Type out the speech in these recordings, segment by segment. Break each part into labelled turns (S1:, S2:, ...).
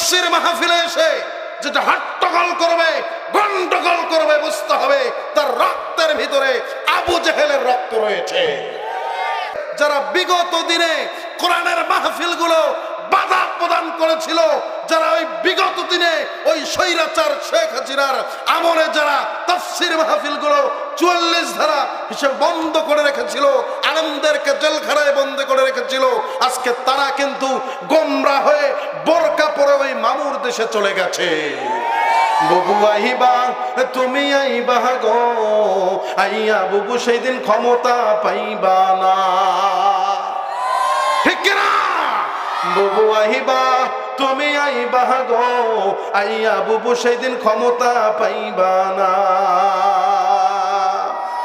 S1: তাফসীর মাহফিলে এসে যেটা হট্টগোল করবে, গন্ডগোল করবে, বুঝতে হবে তার রক্তের ভিতরে আবু জেহেলের রক্ত রয়েছে। যারা বিগত দিনে কোরআনের মাহফিলগুলো বাধা প্রদান করেছিল, যারা ওই বিগত দিনে ওই স্বৈরাচার শেখ হাসিনার আমলে যারা তাফসীর মাহফিলগুলো ৪৪ ধারা হিসেবে বন্ধ করে রেখেছিল, আলেমদেরকে জেলখানায় বন্ধ করে রেখেছিল, আজকে তারা কিন্তু গোমরা হয়ে বোরকা পরে ওই মামুর দেশে চলে গেছে। বুবু আইবা তুমি আইবা গো, আইয়া বুবু সেই দিন ক্ষমতা পাইবা না, ঠিক কিনা? বুবু আইবা তুমি আইবা গো, আইয়া বুবু সেই দিন ক্ষমতা পাইবা না,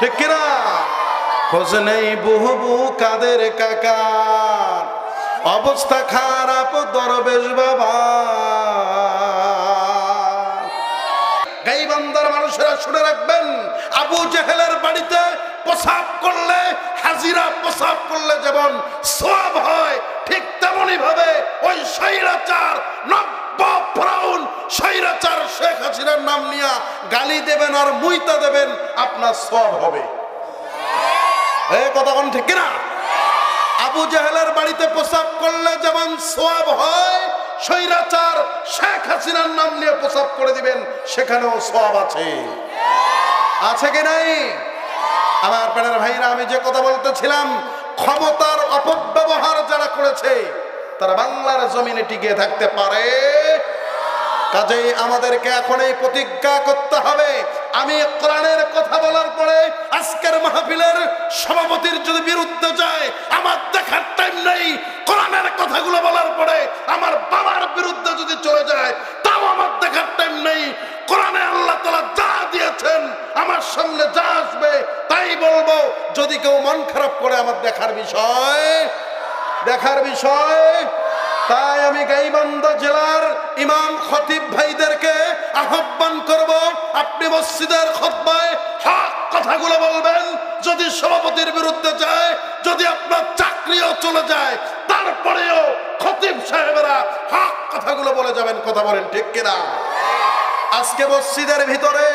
S1: ঠিক কিনা? খোঁজ নেই বুবু কাদের কাকার, অবস্থা খারাপ দরবেশ বাবা। গাইবান্ধার মানুষেরা শুনে রাখবেন, আবু জেহেলের বাড়িতে প্রসাব করলে, হাজিরা প্রসাব করলে যেমন সওয়াব হয়, ঠিক তেমনি ভাবে ওই স্বৈরাচার নব্য ফেরাউন স্বৈরাচার শেখ হাসিনার নাম নিয়ে গালি দেবেন আর মুইতা দেবেন, আপনার সওয়াব হবে। এই কথা কোন ঠিক কিনা? আবু জেহেলের বাড়িতে প্রসাব করলে যেমন সওয়াব হয়, স্বৈরাচার শেখ হাসিনার নাম নিয়ে প্রসাব করে দিবেন, সেখানেও সওয়াব আছে। আছে কি নাই? আমার প্রাণের ভাইরা, আমি যে কথা বলতেছিলাম, ক্ষমতার অপব্যবহার যারা করেছে তারা বাংলার জমিনে টিকে থাকতে পারে। কাজেই আমাদেরকে এখন এই প্রতিজ্ঞা করতে হবে, আমি কোরআনের কথা বলার পরে আজকের মাহফিলের সভাপতির যদি বিরুদ্ধে যায়, আমার দেখার টাইম নেই। কোরআনের কথাগুলো বলার পরে আমার বাবার বিরুদ্ধে যদি চলে যায়, তাও আমার দেখার টাইম নেই। কোরআনে আল্লাহ তাআলা যা দিয়েছেন, আমার সামনে যা আসবে তাই বলবো। যদি কেউ মন খারাপ করে, আমার দেখার বিষয়। তাই আমি গাইবান্ধা জেলার ইমাম খতিব ভাইদেরকে আহ্বান করব, আপনি মসজিদের খুতবায় হক কথাগুলো বলবেন। যদি সভাপতির বিরুদ্ধে যায়, যদি আপনার চাকরিও চলে যায়, তারপরেও খতিব সাহেবেরা হক কথাগুলো বলে যাবেন। কথা বলেন ঠিক কিনা? আজকে মসজিদের ভিতরে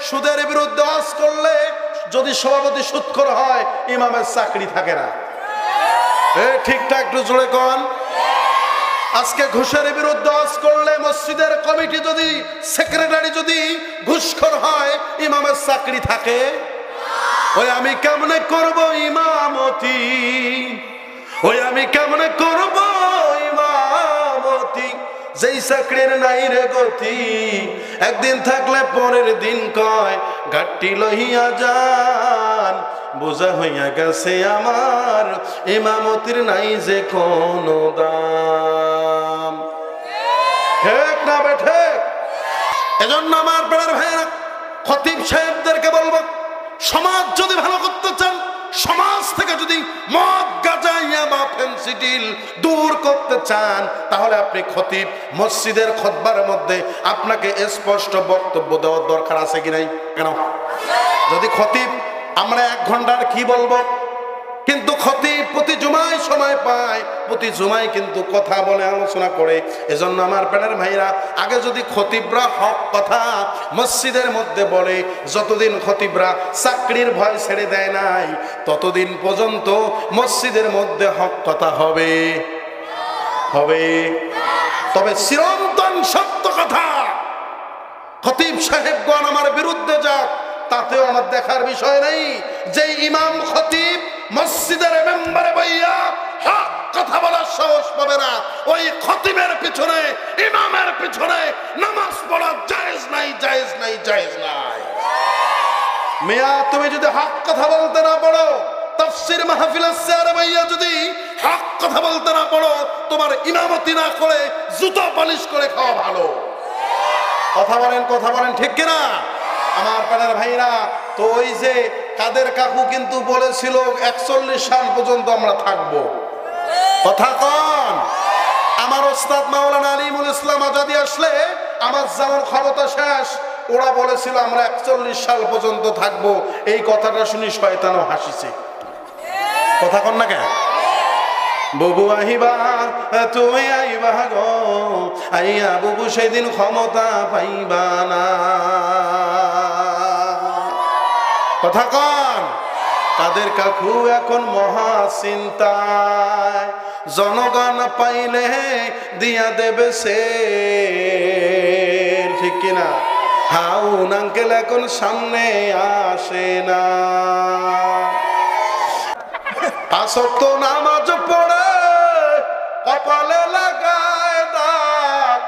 S1: সুদের বিরুদ্ধে ওয়াজ করলে যদি সভাপতি সুদখোর হয়, ইমামের চাকরি থাকে না। ঠিকঠাক একটু জোরে কোন। আজকে ঘুষের বিরুদ্ধে ওয়াজ করলে মসজিদের কমিটি যদি, সেক্রেটারি যদি ঘুষখোর হয়, ইমামের চাকরি থাকে? ওই আমি কেমনে করব ইমামতি, ওই আমি কেমনে করব ইমামতি, যেই চাকরির নাই রে গতি, একদিন থাকলে পরের দিন কয় ঘাটটি লহিয়া যান, বোঝা হইয়া গেছে আমার ইমামতির নাই যে কোনো দাম। ঠিক না বেঠে? এজন্য আমার প্রাণের ভাইয়েরা, খতিব সাহেবদেরকে বলবো, সমাজ যদি ভালো করতে চান, সমাজ থেকে যদি মদ, গাঁজা, ইয়াবা, ফেনসিডিল দূর করতে চান, তাহলে আপনি খতিব মসজিদের খুতবার মধ্যে আপনাকে স্পষ্ট বক্তব্য দেওয়ার দরকার আছে কি নাই? কেন? যদি খতিব আমরা 1 ঘন্টার কি বলবো, কিন্তু খতিব প্রতি জুমায় সময় পায়, প্রতি জুমায় কিন্তু কথা বলে, আলোচনা করে। এজন্য আমার প্রাণের ভাইরা, আগে যদি খতিবরা হক কথা মসজিদের মধ্যে বলে, যতদিন খতিবরা চাকরির ভয় ছেড়ে দেয় নাই, ততদিন পর্যন্ত মসজিদের মধ্যে হক কথা হবে। তবে চিরন্তন সত্য কথা, খতিব সাহেবগণ আমার বিরুদ্ধে যাক, তাতেও আমার দেখার বিষয় নেই। যে ইমাম খতিব মসজিদের মেম্বারে বইয়া হক কথা বলার সাহস পাবে না, ওই খতিবের পিছনে, ইমামের পিছনে নামাজ পড়া জায়েজ নাই। মিয়া, তুমি যদি হক কথা বলতে না পারো, তাফসীর মাহফিলের চেয়ারে বইয়া যদি হক কথা বলতে না পারো, তোমার ইমামতি না করে জুতো পালিশ করে খাওয়া ভালো। কথা বলেন ঠিক কিনা? আমার প্রাণের ভাইরা, তো ওই যে কাদের কাকু কিন্তু বলেছিল 41 সাল পর্যন্ত আমরা থাকবো। কথা কন। আমার ওস্তাদ মাওলানা আলিমুল ইসলাম আজাদি আসলে আমার যেমন ক্ষমতা শেষ, ওরা বলেছিল আমরা 41 সাল পর্যন্ত থাকবো। এই কথাটা শুনি শয়তানও হাসিছে। কথা কন না কেন? বুবু আহিবা তুমি আইবা গো, আইয়া বুবু সেদিন ক্ষমতা পাইবা না। কথা কন। কাদের কাকু এখন মহা চিন্তায়, জনগণ পাইলে দিয়া দেবে সে, ঠিক কিনা? হাউন আঙ্কেল এখন সামনে আসে না। পাঁচ ওয়াক্ত নামাজ পড়ে কপালে লাগায় দাগ,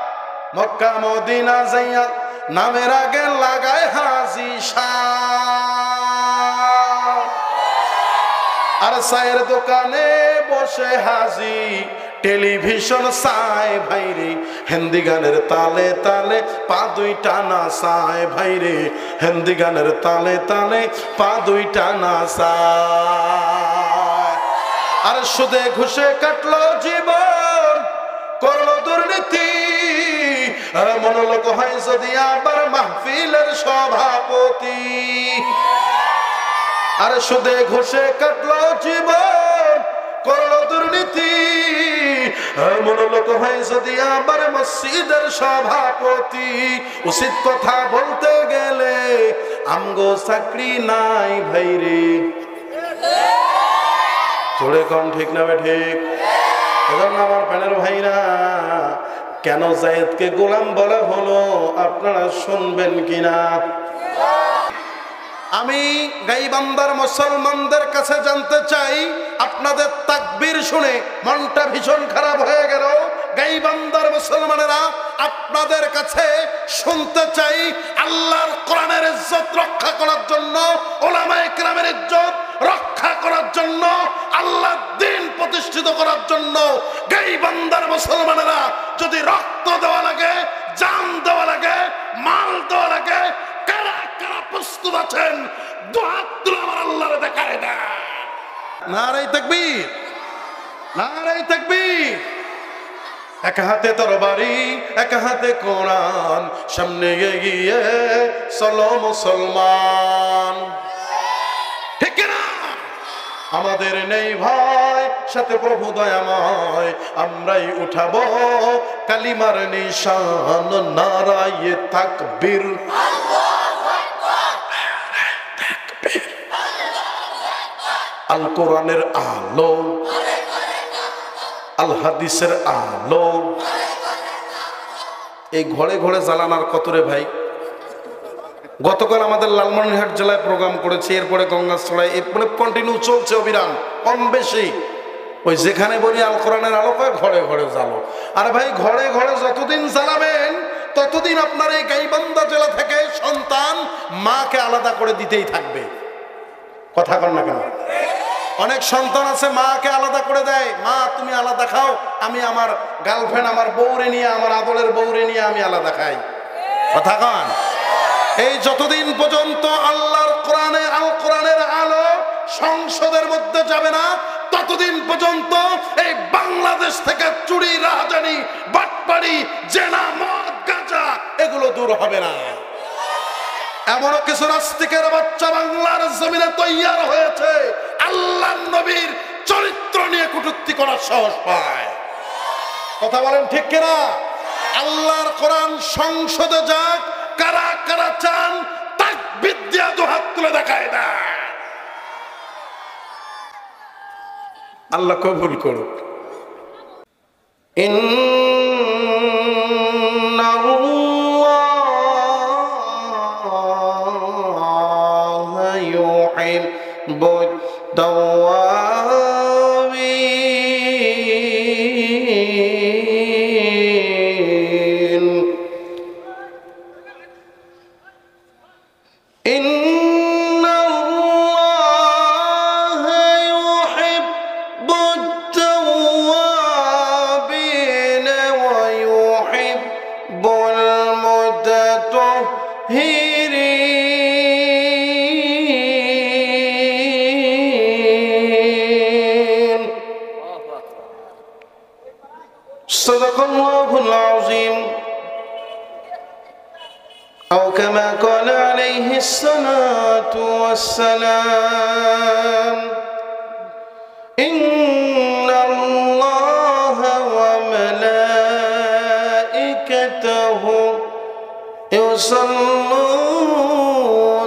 S1: মক্কা মদিনা যাইয়া নামের আগে লাগায় হাজি শাহ। আর চায়ের দোকানে বসে হাজি টেলিভিশন চায় ভাইরে, হিন্দি গানের তালে তালে পা দুইটা নাচায় ভাইরে, হিন্দি গানের তালে তালে পা দুইটা নাচায়। আর সুদে ঘুষে কাটলো জীবন, করলো দুর্নীতি, আর মনোলোক হয় যদি আবার মাহফিলের সভাপতি। আর সুদে ঘুষে কাটলো জীবন, করলো দুর্নীতি, মনোলোক হয় যদি আবার মসজিদের সভাপতি। উচিত কথা বলতে গেলে আমগো চাকরি নাই ভাইরে, জোরে কম ঠিক না ঠিক? এজন্য আমার প্যানের ভাইরা, কেন জায়েদকে গোলাম বলা হলো আপনারা শুনবেন কিনা? আমি গাইবান্ধার মুসলমানদের কাছে জানতে চাই, আপনাদের তাকবীর শুনে মনটা ভীষণ খারাপ হয়ে গেল। গাইবান্ধার মুসলমানেরা আপনাদের কাছে শুনতে চাই, আল্লাহর কোরআনের ইজ্জত রক্ষা করার জন্য, উলামায়ে কেরামের ইজ্জত রক্ষা করার জন্য, আল্লাহর দ্বীন প্রতিষ্ঠিত করার জন্য গাইবান্ধার মুসলমানেরা যদি রক্ত দেওয়া লাগে, জান দেওয়া লাগে, মাল দেওয়া লাগে, কারা কারা প্রস্তুত আছেন? দুহাত তুলে আমার আল্লাহরে দেখায় দেন। নারে তাকবীর, নারে তাকবীর। এক হাতে তরবারি, এক হাতে কোরআন, সামনে এগিয়ে চলো মুসলমান, ঠিক না? আমাদের নেই ভয়, সাথে প্রভু দয়াময়, আমরাই উঠাবো কালিমার নিশান, নারায়ে তাকবীর। আল কোরআনের আলো, আল হাদিসের আলো, এই ঘরে ঘরে জ্বালানার কতরে ভাই। গতকাল আমাদের লালমনিরহাট জেলায় প্রোগ্রাম করেছি, এরপরে গঙ্গাচড়ায়, এরপরে কন্টিনিউ চলছে অবিরাম, কম বেশি। ওই যেখানে বলি আল কোরআনের আলো পায়, ঘরে ঘরে জ্বালো। আর ভাই ঘরে ঘরে যতদিন জ্বালাবেন ততদিন আপনার এই গাইবান্ধা জেলা থেকে সন্তান মাকে আলাদা করে দিতেই থাকবে। কথা কন না কেন? অনেক সন্তান আছে মাকে আলাদা করে দেয়, মা তুমি আলাদা খাও, আমি আমার গার্লফ্রেন্ড, আমার বউরে নিয়ে, আমার আদরের বউরে নিয়ে আমি আলাদা খাই। কথা কন? এই যতদিন পর্যন্ত আল্লাহর কোরআনে, আল কোরআনের আলো সংসদের মধ্যে যাবে না, ততদিন পর্যন্ত এই বাংলাদেশ থেকে চুরি, রাহাজানি, বাটপাড়ি, জেনা, মদ, গাঁজা এগুলো দূর হবে না। এমন কিছু নাস্তিকের বাচ্চা বাংলার জমিনে তৈয়ার হয়েছে, আল্লাহর নবীর চরিত্র নিয়ে কটূক্তি করার সাহস পায়। কথা বলেন ঠিক কিনা? আল্লাহর কোরআন সংসদে যাক, কারা কারা চান তাকবীর দিয়া দুহাত তুলে দেখায় দেয়। আল্লাহ কবুল করুক। ইন্নাল্লাহা ইউহিব্বুত তাওয়াবিন। صدق الله العظيم أو كما قال عليه الصلاة والسلام إن الله وملائكته يصلون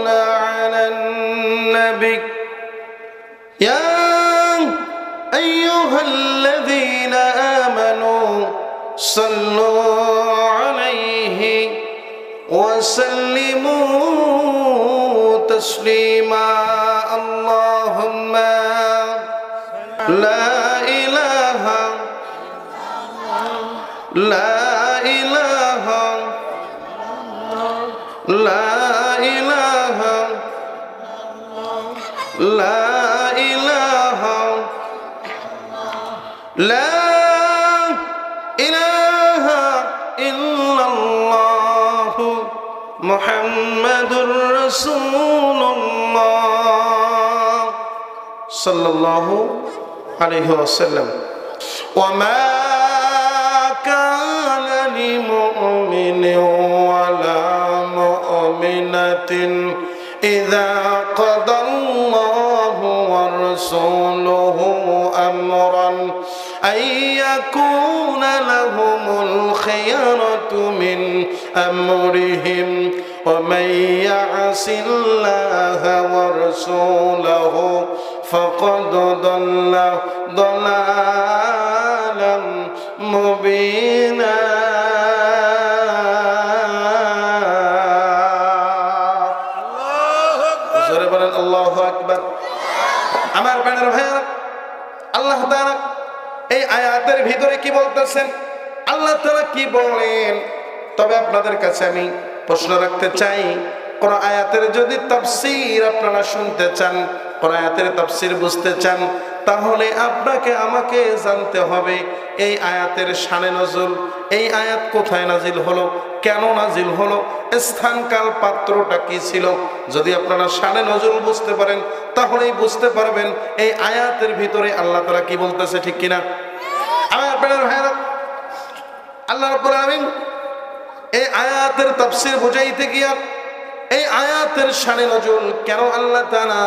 S1: على النبي يا أيها الذين آمنوا صلوا عليه وسلموا تسليما اللهم لا إله لا إله لا إله لا إله لا إله إلا الله محمد رسول الله صلى الله عليه وسلم وما كان لمؤمن ولا مؤمنة إذا قضى الله ورسوله أمرا أن يكون لهم الخيرة من أمرهم ومن يعص الله ورسوله فقد ضل ضلالا مبينا الله أكبر আমার প্রাণের ভাইরা আল্লাহ তাআলা এই আয়াতের ভিতরে কি বলতেছেন আল্লাহ তাআলা কি বলেন তবে আপনাদের কাছে আমি প্রশ্ন রাখতে চাই কোন আয়াতের যদি তাফসীর আপনারা শুনতে চান কোন আয়াতের তাফসীর বুঝতে চান তাহলে আপনাকে আমাকে জানতে হবে এই আয়াতের শানে নজুল এই আয়াত কোথায় নাজিল হলো কেন নাজিল হলো স্থান কাল পাত্রটা কি ছিল যদি আপনারা শানে নজুল বুঝতে পারেন তাহলেই বুঝতে পারবেন এই আয়াতের ভিতরে আল্লাহ তাআলা কি বলতেছে ঠিক কিনা আমার আপনাদের ভাইরা আল্লাহ রাব্বুল আলামিন এই আয়াতের তাফসীর বুঝাইতে গিয়া এই আয়াতের শানে নজুল কেন আল্লাহ তাআলা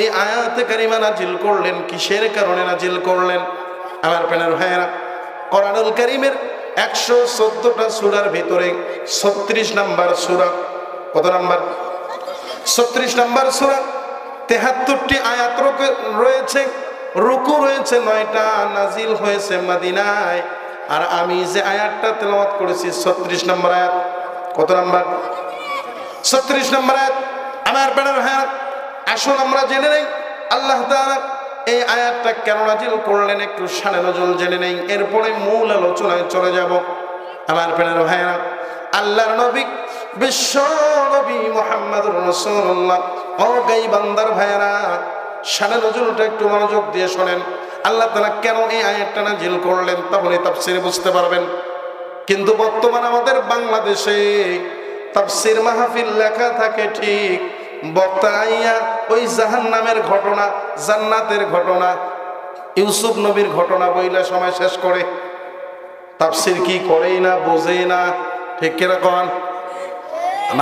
S1: এই আয়াতে কারিমা নাজিল করলেন কিসের কারণে নাজিল করলেন আমার প্রাণের ভাইরা কোরআনুল কারীমের 114টা সূরার ভিতরে 36 নাম্বার সূরা কত নাম্বার 36 নাম্বার সূরা 73টি আয়াত রয়েছে রুকু রয়েছে 9টা নাজিল হয়েছে মদিনায় আর আমি যে আয়াতটা তেলাওয়াত করেছি 36 নাম্বার আয়াত কত নাম্বার 36 নাম্বার আয়াত আমার প্রাণের ভাইরা আসুন আমরা জেনে নেই আল্লাহ তাআলা এই আয়াতটা কেন নাজিল করলেন একটু শানে নজুল জেনে নেই এরপরে মূল আলোচনায় চলে যাব আমার প্রাণের ভাইরা আল্লাহর নবী বিশ্ব নবী মুহাম্মদুর রাসূলুল্লাহ ও গাই বান্দার ভাইরা শানে নজুলটা একটু মনোযোগ দিয়ে শুনেন আল্লাহ তাআলা কেন এই আয়াতটা নাজিল করলেন তাহলে তাফসীর বুঝতে পারবেন কিন্তু বর্তমানে আমাদের বাংলাদেশে তাফসীর মাহফিল লেখা থাকে ঠিক বক্তা আইয়া ওই জাহান্নামের ঘটনা জান্নাতের ঘটনা ইউসুফ নবীর ঘটনা বইলে সময় শেষ করে তাফসীর কি করেই না বোঝেই না ঠিক কিরকম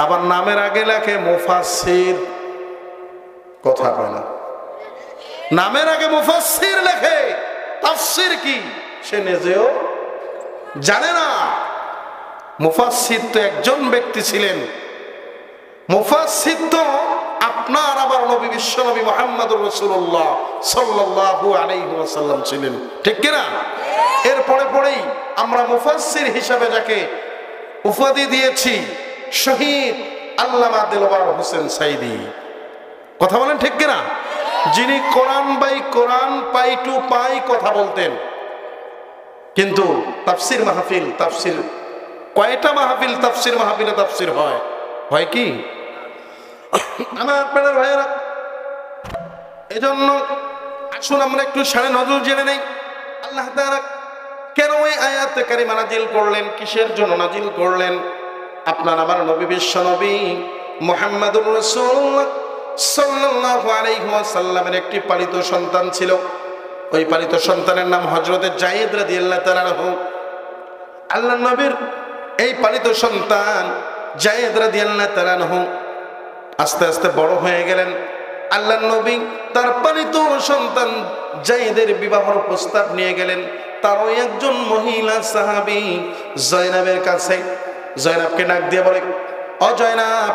S1: আবার নামের আগে লেখে মুফাসসির কথা কয় না নামের আগে মুফাসসির লেখে তাফসীর কি সে নিজেও জানে না মুফাসসির তো একজন ব্যক্তি ছিলেন মুফাসসির তো আপনার আবার নবী বিশ্ব নবী মুহাম্মদুর রাসূলুল্লাহ সাল্লাল্লাহু আলাইহি ওয়াসাল্লাম ছিলেন ঠিক কি না এরপরে পরেই আমরা মুফাসসির হিসাবে যাকে উপাধি দিয়েছি শহীদ আল্লামা দিলওয়ার হোসেন সাইদি কথা বলেন ঠিক কি না যিনি কোরআন বাই কোরআন পাই টু পাই কথা বলতেন কিন্তু তাফসীর মাহফিল তাফসীর কয়টা মাহফিল তাফসীর মাহফিলে তাফসীর হয় হয় কি আমার আপনাদের ভাইয়েরা এজন্য আসুন আমরা একটু শানে নজুল জেনে নেই আল্লাহ তাআলা কেন এই আয়াতে কারিমা নাজিল করলেন কিসের জন্য নাজিল করলেন আপনার আমার নবী বিশ্ব নবী মুহাম্মদুর রাসূলুল্লাহ সাল্লাল্লাহু আলাইহি ওয়াসাল্লামের একটি পালিত সন্তান ছিল ওই পালিত সন্তানের নাম হযরতে যায়েদ রাদিয়াল্লাহু তাআলা আনহু আল্লাহর নবীর এই পালিত সন্তান যায়েদ রাদিয়াল্লাহু তাআলা আনহু আস্তে আস্তে বড় হয়ে গেলেন আল্লাহর নবী তার পালিত সন্তান যায়েদের বিবাহের প্রস্তাব নিয়ে গেলেন তার ওই একজন মহিলা সাহাবী জয়নাবের কাছে, জয়নাবকে ডাক দিয়ে বলে, ও জয়নাব,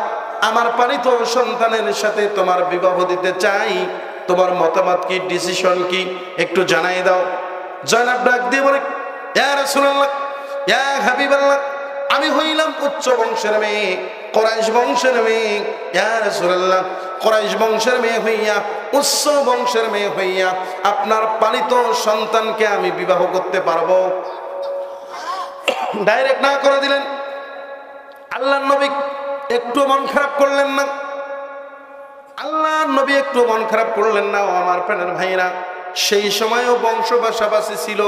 S1: আমার পালিত সন্তানের সাথে তোমার বিবাহ দিতে চাই, তোমার মতামত কি, ডিসিশন কি, একটু জানাই দাও। জয়নাব ডাক দিয়ে বলে, ইয়া রাসূলুল্লাহ, ইয়া হাবিবাল্লাহ, আমি হইলাম উচ্চ বংশের মেয়ে, কুরাইশ বংশের মেয়ে। ইয়া রাসূলুল্লাহ, কুরাইশ বংশের মেয়ে হইয়া, উচ্চ বংশের মেয়ে হইয়া আপনার পালিত সন্তানকে আমি বিবাহ করতে পারবো? ডাইরেক্ট না করে দিলেন। আল্লাহর নবী একটু মন খারাপ করলেন না, আল্লাহর নবী একটু মন খারাপ করলেন না। ও আমার প্রাণের ভাইরা, সেই সময়ও বংশ বাসাবাসি ছিল,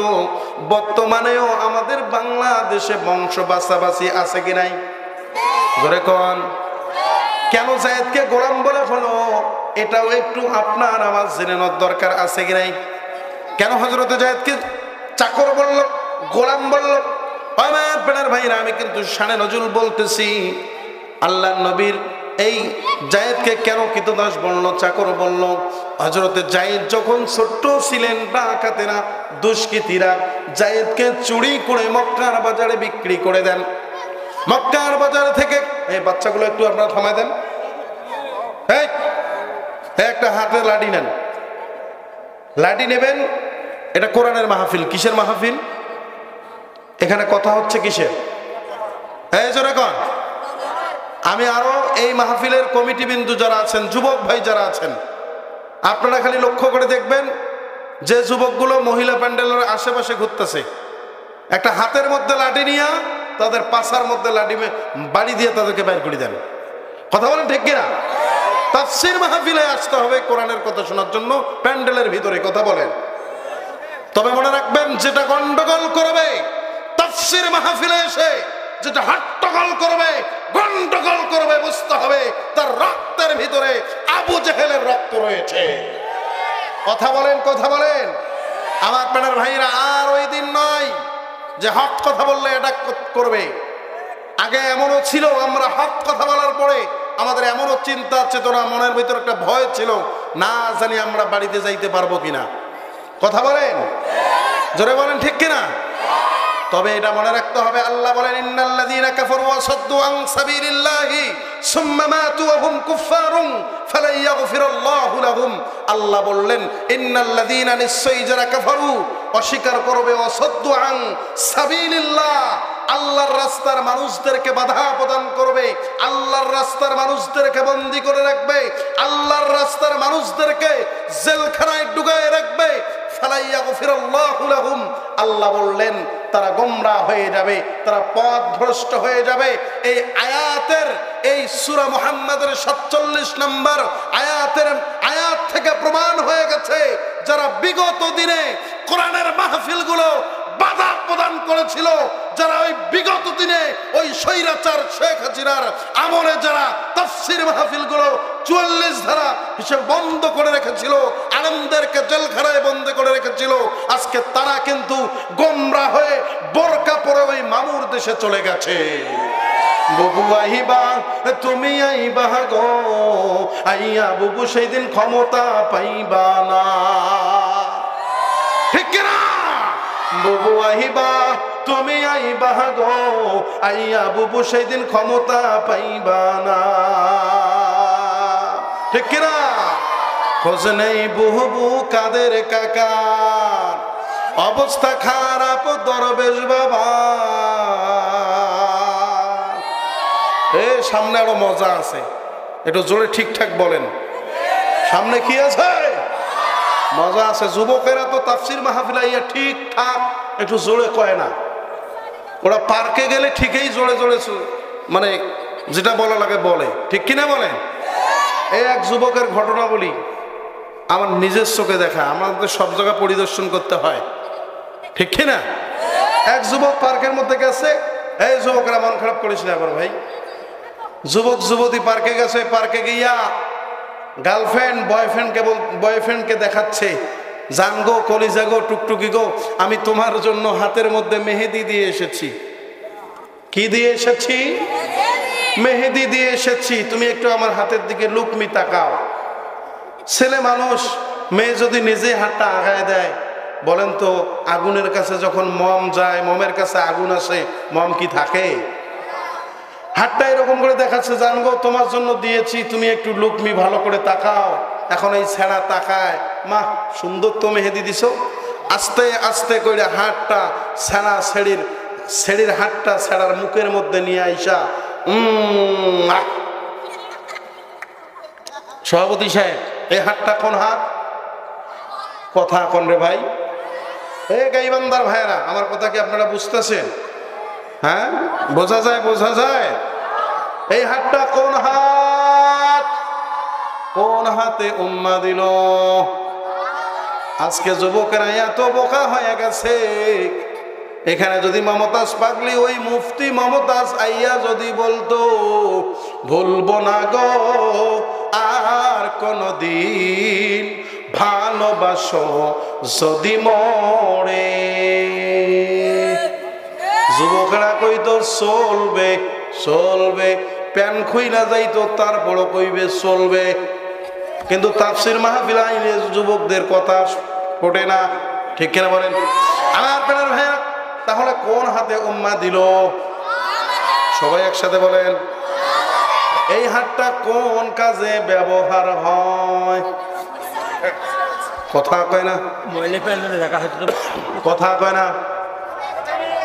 S1: বর্তমানেও আমাদের বাংলাদেশে বংশ বাসাবাসি আছে কি নাই? জোরে কোন। কেন যায়েদকে গোলাম বলে হলো, এটাও একটু আপনার আমার জেনে নেওয়ার দরকার আছে কি নাই? কেন হযরত যায়েদকে চাকর বলল, গোলাম বলল? আমার প্রাণের ভাইরা, আমি কিন্তু শানে নজরুল বলতেছি, আল্লাহর নবীর এই যায়েদকে কেন কৃতদাস বলল, চাকর বলল? হযরতে যায়েদ যখন ছোট্ট ছিলেন, ডাকাতেরা, দুষ্কৃতীরা যায়েদকে চুরি করে মক্কার বাজারে বিক্রি করে দেন। মক্কার বাজার থেকে, এই বাচ্চাগুলো একটু আপনারা থামায় দেন, এই একটা হাতে লাঠি নেন, লাঠি নেবেন। এটা কোরআনের মাহফিল। কিসের মাহফিল? এখানে কথা হচ্ছে কিসের? এই জোরে কোন। আমি আরো এই মাহফিলের কমিটি বিন্দু যারা আছেন, যুবক ভাই যারা আছেন, আপনারা খালি লক্ষ্য করে দেখবেন, যে যুবকগুলো মহিলা প্যান্ডেলের আশেপাশে ঘুরতেছে, একটা হাতের মধ্যে লাঠি নিয়ে তাদের পাছার মধ্যে লাঠি বাড়ি দিয়ে তাদেরকে বাইর করে দেন। কথা বলেন ঠিক কিনা? তাফসীর মাহফিলে আসতে হবে কোরআনের কথা শোনার জন্য, প্যান্ডেলের ভিতরে কথা বলেন। তবে মনে রাখবেন, যেটা গন্ডগোল করবে তাফসীর মাহফিলে এসে, যেটা হট্টগোল করবে, গন্ডগোল করবে, বুঝতে হবে তার রক্তের ভিতরে আবু জেহেলের রক্ত রয়েছে। কথা বলেন, কথা বলেন আমার প্রাণের ভাইরা। আর ওই দিন নয় যে হক কথা বললে এটা করবে। আগে এমনও ছিল, আমরা হক কথা বলার পরে আমাদের এমনও চিন্তা চেতনা, মনের ভিতরে একটা ভয় ছিল, না জানি আমরা বাড়িতে যাইতে পারবো কিনা। কথা বলেন, জোরে বলেন ঠিক কিনা? তবে এটা মনে রাখতে হবে, আল্লাহ বলেন, ইন্নাল্লাযীনা কাফারু ওয়া সাদ্দু আন সাবিলিল্লাহি সুম্মা মাতু ওয়া হুম কুফফারুন ফালা ইয়াগফিরাল্লাহু লাহুম। আল্লাহ বললেন, ইন্নাল্লাযীনা, নিশ্চয়ই যারা কাফারু, অস্বীকার করবে, ওয়া সাদ্দু আন সাবিলিল্লাহ, আল্লাহর রাস্তার মানুষদেরকে বাধা প্রদান করবে, আল্লাহর রাস্তার মানুষদেরকে বন্দী করে রাখবে, আল্লাহর রাস্তার মানুষদেরকে জেলখানায় ঢুকায় রাখবে, ফালা ইয়াগফিরাল্লাহু লাহুম। আল্লাহ বললেন তারা গোমরাহ হয়ে যাবে, তারা পথভ্রষ্ট হয়ে যাবে। এই আয়াতের, এই সূরা মুহাম্মাদের 47 নম্বর আয়াত থেকে প্রমাণ হয়ে গেছে, যারা বিগত দিনে কোরআনের মাহফিলগুলো বাধা প্রদান করেছিল, যারা ওই বিগত দিনে ওই স্বৈরাচার শেখ হাসিনার আমলে যারা তাফসীর মাহফিলগুলো 44 ধারা হিসেবে বন্ধ করে রেখেছিল, আলেমদেরকে জেলখানায় বন্ধ করে রেখেছিল, আজকে তারা কিন্তু গোমরা হয়ে বোরকা পরে ওই মামুর দেশে চলে গেছে। বুবু আইবা, তুমি আইবা গো, আইয়া বুবু সেই দিন ক্ষমতা পাইবা না। ঠিক কিনা? বুবু আহিবা, তুমি আইবা গো, আইয়া বুবু সেই দিন ক্ষমতা পাইবা না। ঠিক কিনা? খোঁজ নেই বুবু কাদের কাকা, অবস্থা খারাপ দরবেশ বাবা। সামনে আরো মজা আছে, একটু জোরে ঠিকঠাক বলেন, সামনে কি আছে? মজা আছে। যুবকেরা তো তাফসীর মাহফিলে ইয়া ঠিকঠাক একটু জোরে কয় না, ওরা পার্কে গেলে ঠিকই জোরে জোরে মানে যেটা বলা লাগে বলে। ঠিক কিনা বলেন? এই এক যুবকের ঘটনা বলি, আমার নিজের চোখে দেখা, আমাদের সব জায়গা পরিদর্শন করতে হয়। ঠিক কিনা? এক যুবক পার্কের মধ্যে গেছে। এই যুবকেরা মন খারাপ করিস না আবার ভাই। যুবক যুবতী পার্কে গেছে, পার্কে গিয়া গার্লফ্রেন্ড বয়ফ্রেন্ডকে দেখাচ্ছে, জান গো, কলিজা গো, টুকটুকি গো, আমি তোমার জন্য হাতের মধ্যে মেহেদি দিয়ে এসেছি। কি দিয়ে এসেছি? মেহেদি দিয়ে এসেছি, তুমি একটু আমার হাতের দিকে লুকমি তাকাও। ছেলে মানুষ, মেয়ে যদি নিজে হাতটা আগায় দেয়, বলেন তো আগুনের কাছে যখন মম যায়, মমের কাছে আগুন আসে, মম কি থাকে? হাতটা এরকম করে দেখাচ্ছে, জানবো তোমার জন্য দিয়েছি, তুমি একটু লুকমি ভালো করে তাকাও। এখন এই ছেঁড়া তাকায়, মা সুন্দর তো মেহেদি দিছো। আস্তে আস্তে করে হাতটা ছেঁড়া ছেড়ির হাতটা ছেঁড়ার মুখের মধ্যে নিয়ে আইসা সভাপতি সাহেব, এই হাতটা কোন হাত? কথা কোন রে ভাই? এ গাইবান্দার ভাইরা, আমার কথা কি আপনারা বুঝতেছেন? হ্যাঁ, বোঝা যায়, বোঝা যায়। এই হাতটা কোন হাত? কোন হাতে উম্মা দিল? আজকে যুবকেরা এত বোকা হয়ে গেছে, এখানে যদি মমতাজ পাগলি, ওই মুফতি মমতাজ আইয়া যদি বলতো ভুলবো না গো আর কোনদিন ভালোবাসো যদি মরে, যুবকেরা কইতো চলবে চলবে, প্যান খুইলা যাইতো তারপরও কইবে চলবে। কিন্তু তাফসির মাহফিল আইলে যুবকদের কথা ফোটে না, ঠিক কিনা বলেন? আমার প্রাণের ভাইয়া, তাহলে কোন হাতে উম্মা দিল? সবাই একসাথে বলেন। এই হাতটা কোন কাজে ব্যবহার হয়? কথা কয় না, কথা কয় না।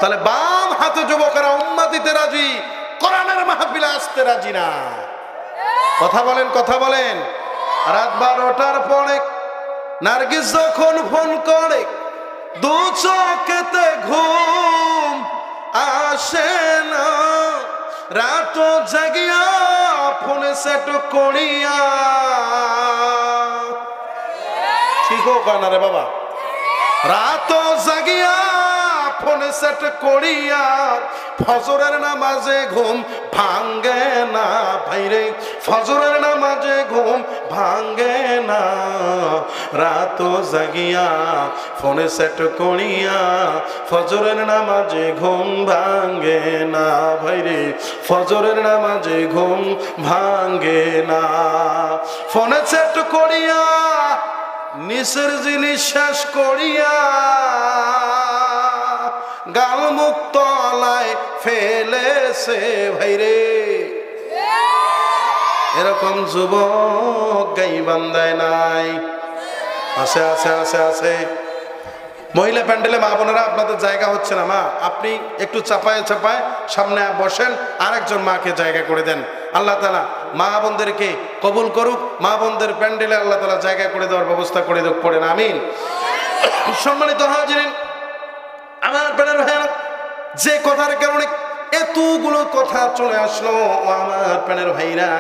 S1: তাহলে বাম হাতে যুবকেরা উম্মা দিতে রাজি, কোরআনের মাহফিলে আসতে রাজি না। কথা বলেন, কথা বলেন। রাত 12টার পরে নার্গিস যখন ফোন করে, দু চোখেতে ঘুম আসে না, রাত জাগিয়া ফোনে সেট করিয়া, ঠিক কানা রে বাবা, রাত জাগিয়া ফোনে সেট করিয়া, ফজরের নামাজে ঘুম ভাঙ্গে না ভাইরে, ফজরের নামাজে ঘুম ভাঙ্গে না, রাত জাগিয়া ফোনে সেট করিয়া, ফজরের নামাজে ঘুম ভাঙ্গে না ভাইরে, ফজরের নামাজে ঘুম ভাঙ্গে না। ফোনে সেট করিয়া নিচের জিনিস শেষ করিয়া, গাল মুখ তলায় ফেলেছে ভাইরে। এরকম যুবক গাইবান্ধায় নাই? আছে আছে আছে আছে। মহিলা প্যান্ডেলে মা বোনেরা, আপনাদের জায়গা হচ্ছে না, মা আপনি একটু চাপায় চাপায় সামনে বসেন, আরেকজন মাকে জায়গা করে দেন। আল্লাহ তাআলা মা বোনদেরকে কবুল করুক, মা বোনদের প্যান্ডেলে আল্লাহ তাআলা জায়গা করে দেওয়ার ব্যবস্থা করে দেখ, পড়েন আমিন। সম্মানিত হাজিরিন, আমার প্যান্ডেল ভাইরা, যে কথার কারণে এতগুলো কথা চলে আসলো আমার প্যান্ডেল ভাইরা,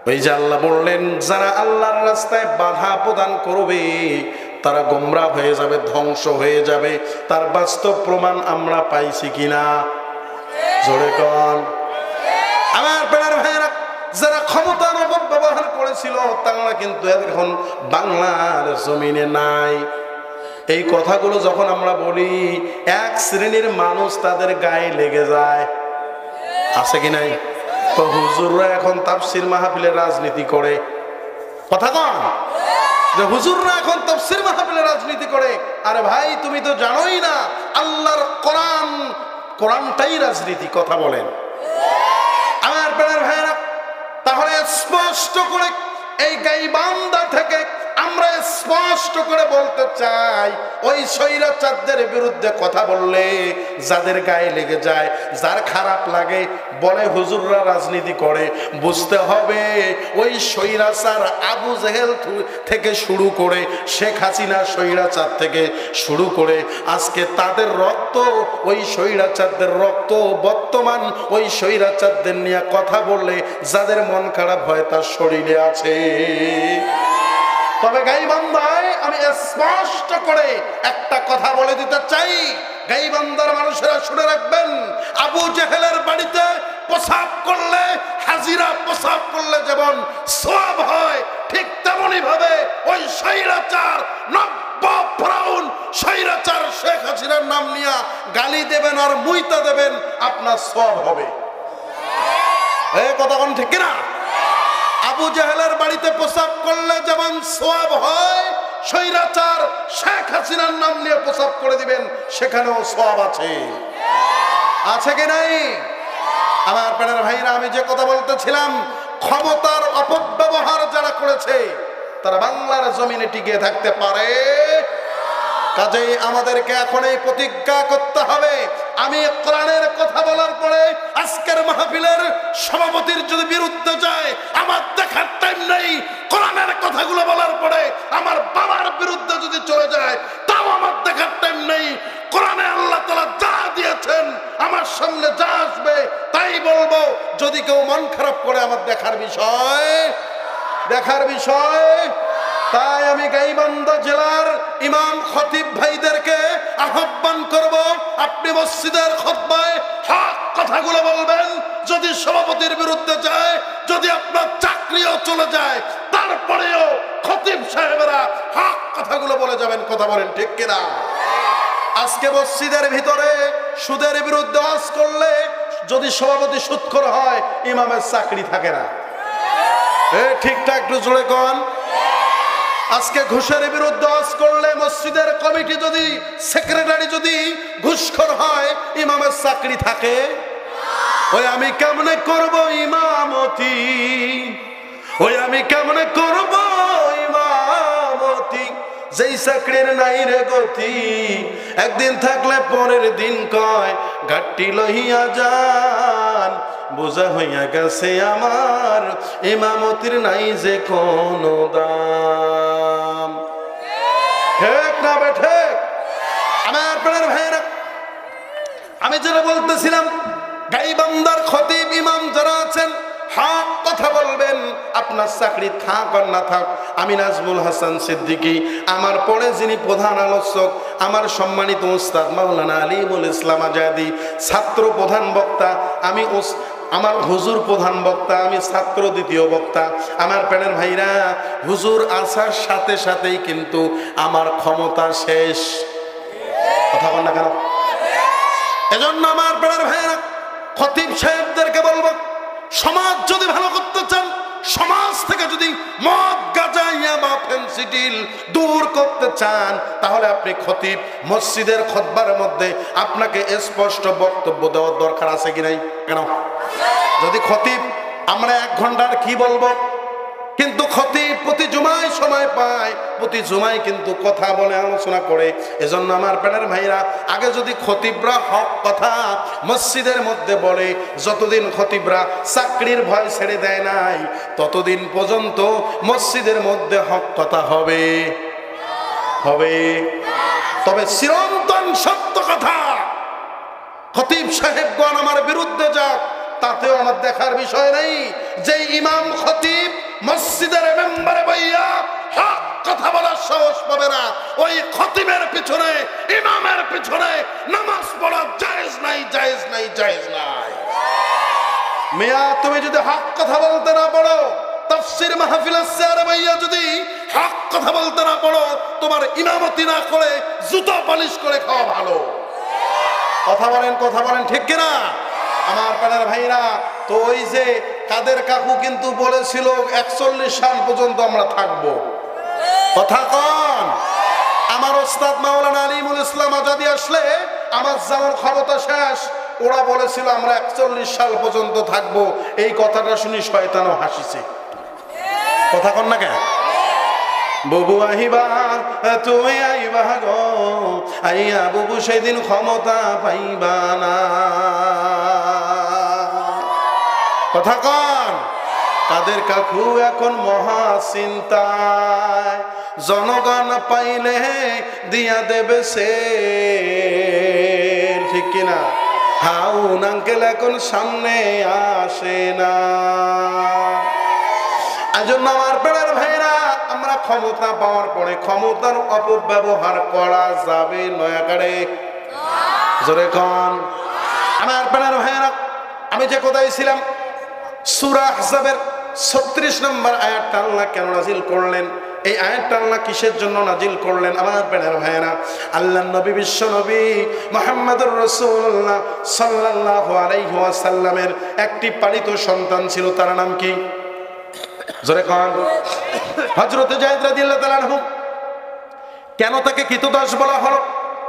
S1: ওই যে আল্লাহ বললেন, যারা আল্লাহর রাস্তায় বাধা প্রদান করবে তারা গোমরা হয়ে যাবে, ধ্বংস হয়ে যাবে। তার বাস্তব প্রমাণ আমরা পাইছি কিনা? জোরে কন। আমার প্রাণের ভাইয়েরা, যারা ক্ষমতার অপব্যবহার করেছিল তারা কিন্তু এখন বাংলার জমিনে নাই। এই কথাগুলো যখন আমরা বলি, এক শ্রেণীর মানুষ তাদের গায়ে লেগে যায়। আছে কি নাই? তো হুজুররা এখন তাফসির মাহফিলে রাজনীতি করে। কথা কন, যে হুজুররা এখন তাফসির মাহফিলে রাজনীতি করে। আরে ভাই, তুমি তো জানোই না আল্লাহর কোরআন, কোরআনটাই রাজনীতি। কথা বলেন আমার প্রাণের ভাইরা। তাহলে স্পষ্ট করে এই গাইবান্ধা থেকে আমরা স্পষ্ট করে বলতে চাই, ওই স্বৈরাচারদের বিরুদ্ধে কথা বললে যাদের গায়ে লেগে যায়, যার খারাপ লাগে, বলে হুজুররা রাজনীতি করে, বুঝতে হবে ওই স্বৈরাচার আবু জেহেল থেকে শুরু করে শেখ হাসিনা স্বৈরাচার থেকে শুরু করে আজকে তাদের রক্ত, ওই স্বৈরাচারদের রক্ত, বর্তমান ওই স্বৈরাচারদের নিয়ে কথা বললে যাদের মন খারাপ হয় তার শরীরে আছে। তবে গাইবান্ধায় আমি স্পষ্ট করে একটা কথা বলে দিতে চাই, গাইবান্ধার মানুষেরা শুনে রাখবেন, আবু জেহেলের বাড়িতে প্রসাব করলে, হাজিরা প্রসাব করলে যেমন সওয়াব হয়, ঠিক তেমনি ভাবে ওই স্বৈরাচার নব্য ফেরাউন স্বৈরাচার শেখ হাসিনার নাম নিয়ে গালি দেবেন আর মুইতা দেবেন, আপনার সওয়াব হবে। এই কথা কোন ঠিক না? আবু জেহেলের বাড়িতে প্রসাব করলে যেমন সওয়াব হয়, স্বৈরাচার শেখ হাসিনার নাম নিয়ে প্রস্তাব করে দিবেন, সেখানেও সওয়াব আছে। আছে কি নাই? আমার প্রাণের ভাইরা, আমি যে কথা বলতেছিলাম, ক্ষমতার অপব্যবহার যারা করেছে তারা বাংলার জমিনে টিকে থাকতে পারে। কাজেই আমাদেরকে এখন এই প্রতিজ্ঞা করতে হবে, আমি কোরআনের কথা বলার পরে আজকের মাহফিলের সভাপতির যদি বিরুদ্ধে যায়, আমার দেখার টাইম নেই। কোরআনের কথাগুলো বলার পরে আমার বাবার বিরুদ্ধে যদি চলে যায়, তাও আমার দেখার টাইম নেই। কোরআনে আল্লাহ তাআলা যা দিয়েছেন, আমার সামনে যা আসবে তাই বলবো। যদি কেউ মন খারাপ করে, আমার দেখার বিষয়। তাই আমি গাইবান্ধা জেলার ইমাম খতিব ভাইদেরকে আহ্বান করব, আপনি মসজিদের খুতবায় হক কথাগুলো বলবেন। যদি সভাপতির বিরুদ্ধে যায়, যদি আপনার চাকরিও চলে যায়, তারপরেও খতিব সাহেবেরা হক কথাগুলো বলে যাবেন। কথা বলেন ঠিক কিনা? আজকে মসজিদের ভিতরে সুদের বিরুদ্ধে ওয়াজ করলে যদি সভাপতি সুদখোর হয়, ইমামের চাকরি থাকে না। ঠিকঠাক একটু জোরে কোন। আজকে ঘুষের বিরুদ্ধে ওয়াজ করলে মসজিদের কমিটি যদি, সেক্রেটারি যদি ঘুষখোর হয়, ইমামের চাকরি থাকে? ওই আমি কেমনে করব ইমামতি, ওই আমি কেমনে করব ইমামতি, যেই চাকরির নাই রে গতি, একদিন থাকলে পরের দিন কয় ঘাটটি লহিয়া যান, বোঝা হইয়া গেছে আমার ইমামতির নাই যে কোনো দাম। ঠিক না বেঠে? আমার প্রাণের ভাইরা, আমি যেটা বলতেছিলাম, গাইবান্ধার খতিব ইমাম যারা আছেন, হক কথা বলবেন। আপনার চাকরি থাক আর না থাক, আমি নাজমুল হাসান সিদ্দিকী, আমার পরে যিনি প্রধান আলোচক, আমার সম্মানিত উস্তাদ মাওলানা আলিমুল ইসলাম আজাদি, ছাত্র প্রধান বক্তা, আমি আমার হুজুর প্রধান বক্তা, আমি ছাত্র দ্বিতীয় বক্তা। আমার প্রাণের ভাইরা, হুজুর আসার সাথে সাথেই কিন্তু আমার ক্ষমতা শেষ। কথা বল না কেন? এজন্য আমার প্রাণের ভাইরা, খতিব সাহেবদেরকে বলবো, সমাজ যদি ভালো করতে চান, সমাজ থেকে যদি মদ, গাঁজা, ইয়াবা, ফেনসিডিল দূর করতে চান, তাহলে আপনি খতিব মসজিদের খুতবার মধ্যে আপনাকে স্পষ্ট বক্তব্য দেওয়ার দরকার আছে কি নাই? কেন? যদি খতিব আমরা 1 ঘন্টার কি বলবো, কিন্তু খতিব প্রতি জুমায় সময় পায়, প্রতি জুমায় কিন্তু কথা বলে, আলোচনা করে। এজন্য আমার প্রাণের ভাইরা, আগে যদি খতিবরা হক কথা মসজিদের মধ্যে বলে, যতদিন খতিবরা চাকরির ভয় ছেড়ে দেয় নাই, ততদিন পর্যন্ত মসজিদের মধ্যে হক কথা হবে। তবে চিরন্তন সত্য কথা, খতিব সাহেবগণ আমার বিরুদ্ধে যাক, তাতেও আমার দেখার বিষয় নেই। যে ইমাম খতিব মসজিদের মেম্বারে বইয়া হক কথা বলার সাহস পাবে না, ওই খতিবের পিছনে, ইমামের পিছনে নামাজ পড়া জায়েজ নাই। মিয়া, তুমি যদি হক কথা বলতে না পারো, তাফসীর মাহফিলের চেয়ারে বইয়া যদি হক কথা বলতে না পারো, তোমার ইমামতি না করে জুতো পালিশ করে খাওয়া ভালো। কথা বলেন ঠিক কিনা? আমার প্রাণের ভাইরা, তো ওই যে কাদের কাকু কিন্তু বলেছিল 41 সাল পর্যন্ত আমরা থাকবো। কথা কন। আমার ওস্তাদ মাওলানা আলিমুল ইসলাম আজাদি আসলে আমার যাওয়ার ক্ষমতা শেষ। ওরা বলেছিল আমরা 41 সাল পর্যন্ত থাকবো। এই কথাটা শুনি শয়তানও হাসিছে। কথা কন না কেন? বুবু আহিবা, তুমি আইবা গো, আইয়া বুবু সেদিন ক্ষমতা পাইবা না। কথা কন। কাদের কাকু এখন মহা চিন্তায়, জনগণ পাইলে দিয়া দেবে সে, ঠিক কিনা? হাউন আঙ্কেল এখন সামনে আসে না। এজন্য আমার প্রাণের ভাইরা, আমরা ক্ষমতা পাওয়ার পরে ক্ষমতার অপব্যবহার করা যাবে নয়াকারে? জোরে কন। আমার প্রাণের ভাইরা, আমি যে কোথায় ছিলাম, সূরা আহজাবের 36 নম্বর আয়াতটা আল্লাহ কেন নাজিল করলেন? এই আয়াতটা আল্লাহ কিসের জন্য নাজিল করলেন? আমার প্রাণের ভাইরা, আল্লাহর নবী, বিশ্ব নবী মুহাম্মদুর রাসূলুল্লাহ সাল্লাল্লাহু আলাইহি ওয়াসাল্লামের একটি পালিত সন্তান ছিল। তার নাম কি? জোরে কন। হযরত যায়েদ রাদিয়াল্লাহু তাআলা আনহু কেন তাকে কৃতদাস বলা হলো,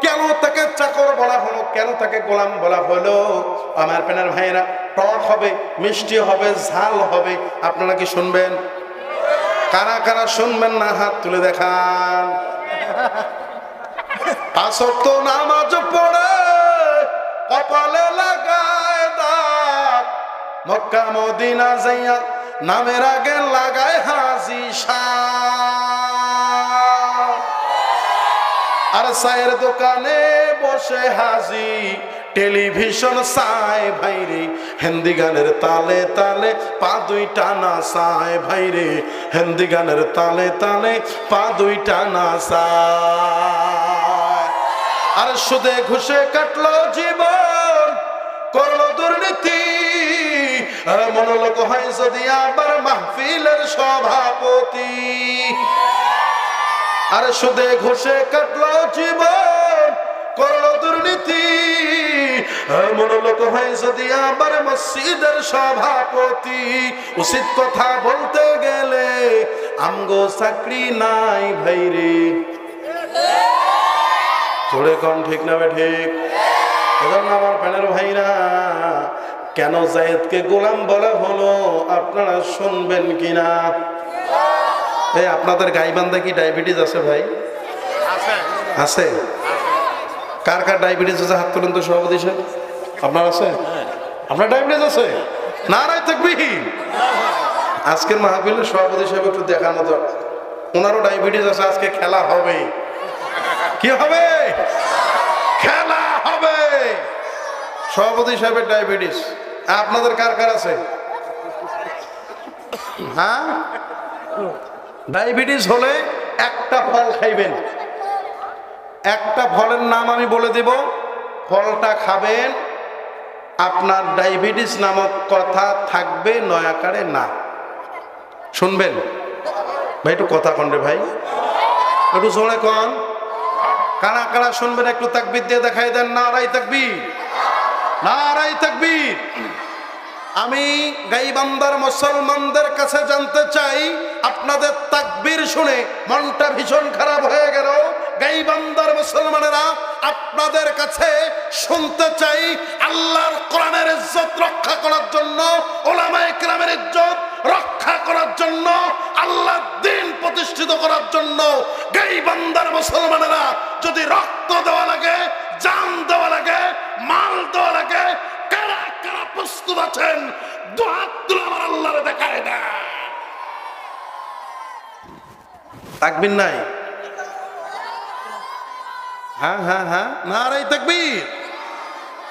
S1: কেন তাকে চাকর বলা হলো, কেন তাকে গোলাম বলা হলো? আমার প্যানের ভাইরা, টক হবে, মিষ্টি হবে, ঝাল হবে। আপনারা কি শুনবেন? কারা কারা শুনবেন না হাত তুলে দেখান। 5 ওয়াক্ত নামাজ পড়ে কপালে লাগায় দাগ, মক্কা মদিনা যাইয়া নামের আগে লাগায় হাজি শাহ। আর চায়ের দোকানে বসে হাজি টেলিভিশন চায় ভাইরে, হিন্দি গানের তালে তালে পা দুইটা নাচায় ভাইরে, হিন্দি গানের তালে তালে পা দুইটা নাচায়। আর সুদে ঘুষে কাটলো জীবন, করলো দুর্নীতি, আর মনোলোক হয় যদি আবার মাহফিলের সভাপতি। আর সুদে ঘুষে কাটলো জীবন, করলো দুর্নীতি, মনোলোক হয় যদি আবার মসজিদের সভাপতি। উচিত কথা বলতে গেলে আমগো চাকরি নাই ভাইরে। জোরে কোন ঠিক না ঠিক? এজন্য আমার প্যানের ভাইরা, কেন জায়েদকে গোলাম বলা হলো আপনারা শুনবেন কিনা? এই আপনাদের গাইবান্ধা কি ডায়াবেটিস আছে ভাই? আছে? কার কার ডায়াবেটিস আছে হাত তুলেন তো সভাপতি সাহেব। আপনার আছে? আপনার ডায়াবেটিস আছে? নারায়ে তাকবীর। আজকের মাহফিলে সভাপতি সাহেব একটু দেখানো তো, ওনারও ডায়াবেটিস আছে। আজকে খেলা হবে। কি হবে? খেলা হবে। সভাপতি সাহেবের ডায়াবেটিস, আপনাদের কার কার আছে? হ্যাঁ, ডায়াবেটিস হলে একটা ফল খাইবেন। একটা ফলের নাম আমি বলে দেব, ফলটা খাবেন, আপনার ডায়াবেটিস নামক কথা থাকবে নয়াকারে না। শুনবেন ভাই? একটু কথা কন রে ভাই, একটু জোরে কন। কারা কারা শুনবেন একটু তাকবীর দিয়ে দেখাই দেন। নারায়ে তাকবীর, নারায়ে তাকবীর। আমি গাইবান্ধার মুসলমানদের কাছে জানতে চাই, আপনাদের তাকবীর শুনে মনটা ভীষণ খারাপ হয়ে গেল। গাইবান্ধার মুসলমানেরা আপনাদের কাছে শুনতে চাই, আল্লাহর কোরআনের ইজ্জত রক্ষা করার জন্য, উলামায়ে কেরামের ইজ্জত রক্ষা করার জন্য, আল্লাহর দ্বীন প্রতিষ্ঠিত করার জন্য গাইবান্ধার মুসলমানেরা যদি রক্ত দেওয়া লাগে, জান দেওয়া লাগে, মাল দেওয়া লাগে, কারা কারা প্রস্তুত আছেন? দুহাত তুলে আমার আল্লাহরে দেখায় দেন। তাকবীর নাই? হ্যাঁ হ্যাঁ হ্যাঁ, নারায়ে তাকবীর,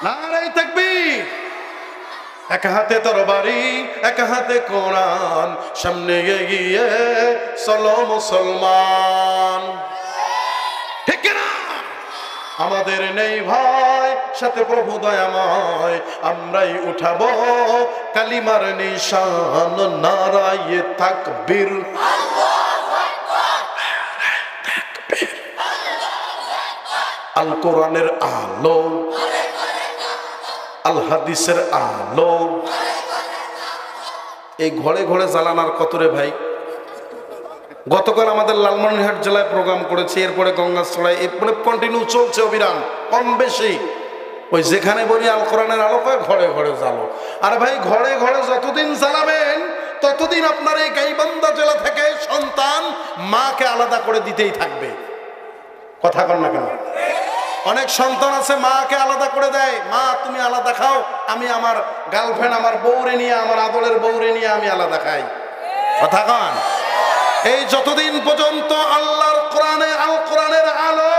S1: নারায়ে তাকবীর। এক হাতে তরবারি, এক হাতে কোরআন, সামনে এগিয়ে চলো মুসলমান। ঠিক না? আমাদের নেই ভয়, সাথে প্রভু দয়াময়, আমরাই উঠাবো কালিমার নিশান। নারায়ে তাকবীর, আল কোরআনের আলো, আল হাদিসের আলো। এই ঘরে ঘরে জ্বালানার কতরে ভাই। গতকাল আমাদের লালমনিরহাট জেলায় প্রোগ্রাম করেছি, এরপরে গঙ্গাচড়ায়, এরপরে কন্টিনিউ চলছে অবিরাম, কম বেশি। ওই যেখানে বলি আল কোরআনের আলো পায়, ঘরে ঘরে জ্বালো। আর ভাই ঘরে ঘরে যতদিন জ্বালাবেন ততদিন আপনার এই গাইবান্ধা জেলা থেকে সন্তান মাকে আলাদা করে দিতেই থাকবে। কথা কন না কেন? অনেক সন্তান আছে মাকে আলাদা করে দেয়, মা তুমি আলাদা খাও, আমি আমার গার্লফ্রেন্ড, আমার বউরে নিয়ে, আমার আদরের বউরে নিয়ে আমি আলাদা খাই। কথা কন? এই যতদিন পর্যন্ত আল্লাহর কোরআনে, আল কোরআনের আলো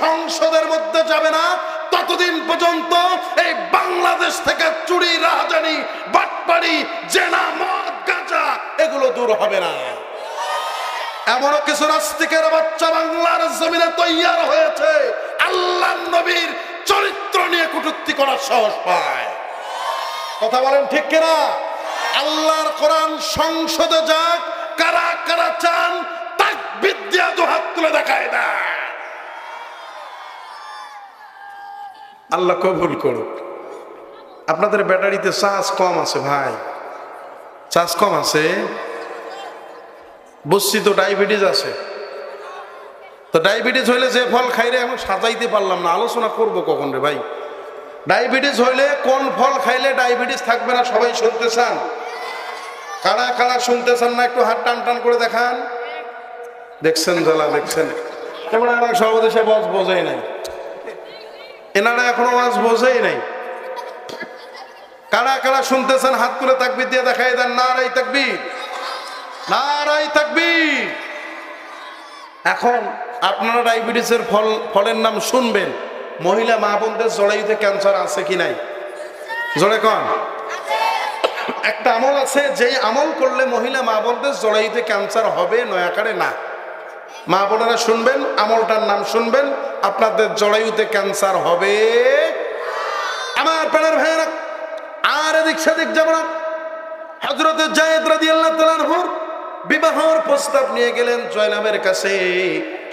S1: সংসদের মধ্যে যাবে না, ততদিন পর্যন্ত এই বাংলাদেশ থেকে চুরি, রাহাজানি, বাটপাড়ি, জেনা, মদ, গাঁজা এগুলো দূর হবে না। এমনও কিছু নাস্তিকের বাচ্চা বাংলার জমিনে তৈয়ার হয়েছে, আল্লাহর নবীর চরিত্র নিয়ে কটূক্তি করার সাহস পায়। কথা বলেন ঠিক কিনা? আল্লাহর কোরআন সংসদে যাক, কারা কারা চান তাকবীর দিয়ে দুহাত তুলে দেখায় দেয়। আল্লাহ কবুল করুক। আপনাদের ব্যাটারিতে চার্জ কম আছে ভাই, চার্জ কম আছে। বুঝছি তো ডায়াবেটিস আছে, তো ডায়াবেটিস হইলে যে ফল খাইলে এখন সাজাইতে পারলাম না, আলোচনা করব কখন রে ভাই। ডায়াবেটিস হইলে কোন ফল খাইলে ডায়াবেটিস থাকবে না সবাই শুনতে চান? কারা কারা শুনতে চান না একটু হাত টান টান করে দেখান। দেখছেন জ্বালা, দেখছেন এবার আমার সভাপতি সাহেব ওয়াজ বোঝেই নাই, এনারা এখনো ওয়াজ বোঝেই নাই। কারা কারা শুনতেছেন হাত তুলে তাকবীর দিয়ে দেখাই দেন। নারাই তাকবীর, নারাই তাকবীর। এখন আপনারা ডায়াবেটিসের ফলের নাম শুনবেন। মহিলা মা বোনদের জরায়ুতে ক্যান্সার আছে কি নাই? জোরে কন। একটা আমল আছে, যেই আমল করলে মহিলা মা বোনদের জরায়ুতে ক্যান্সার হবে নয়াকারে না। মা বোনেরা শুনবেন, আমলটার নাম শুনবেন, আপনাদের জরায়ুতে ক্যান্সার হবে। আমার প্রাণের ভাইয়েরা, আর এদিক সেদিক যাব না। হযরত যায়েদ রাদিয়াল্লাহু তাআলা আনহুর বিবাহের প্রস্তাব নিয়ে গেলেন জয়নাবের কাছে।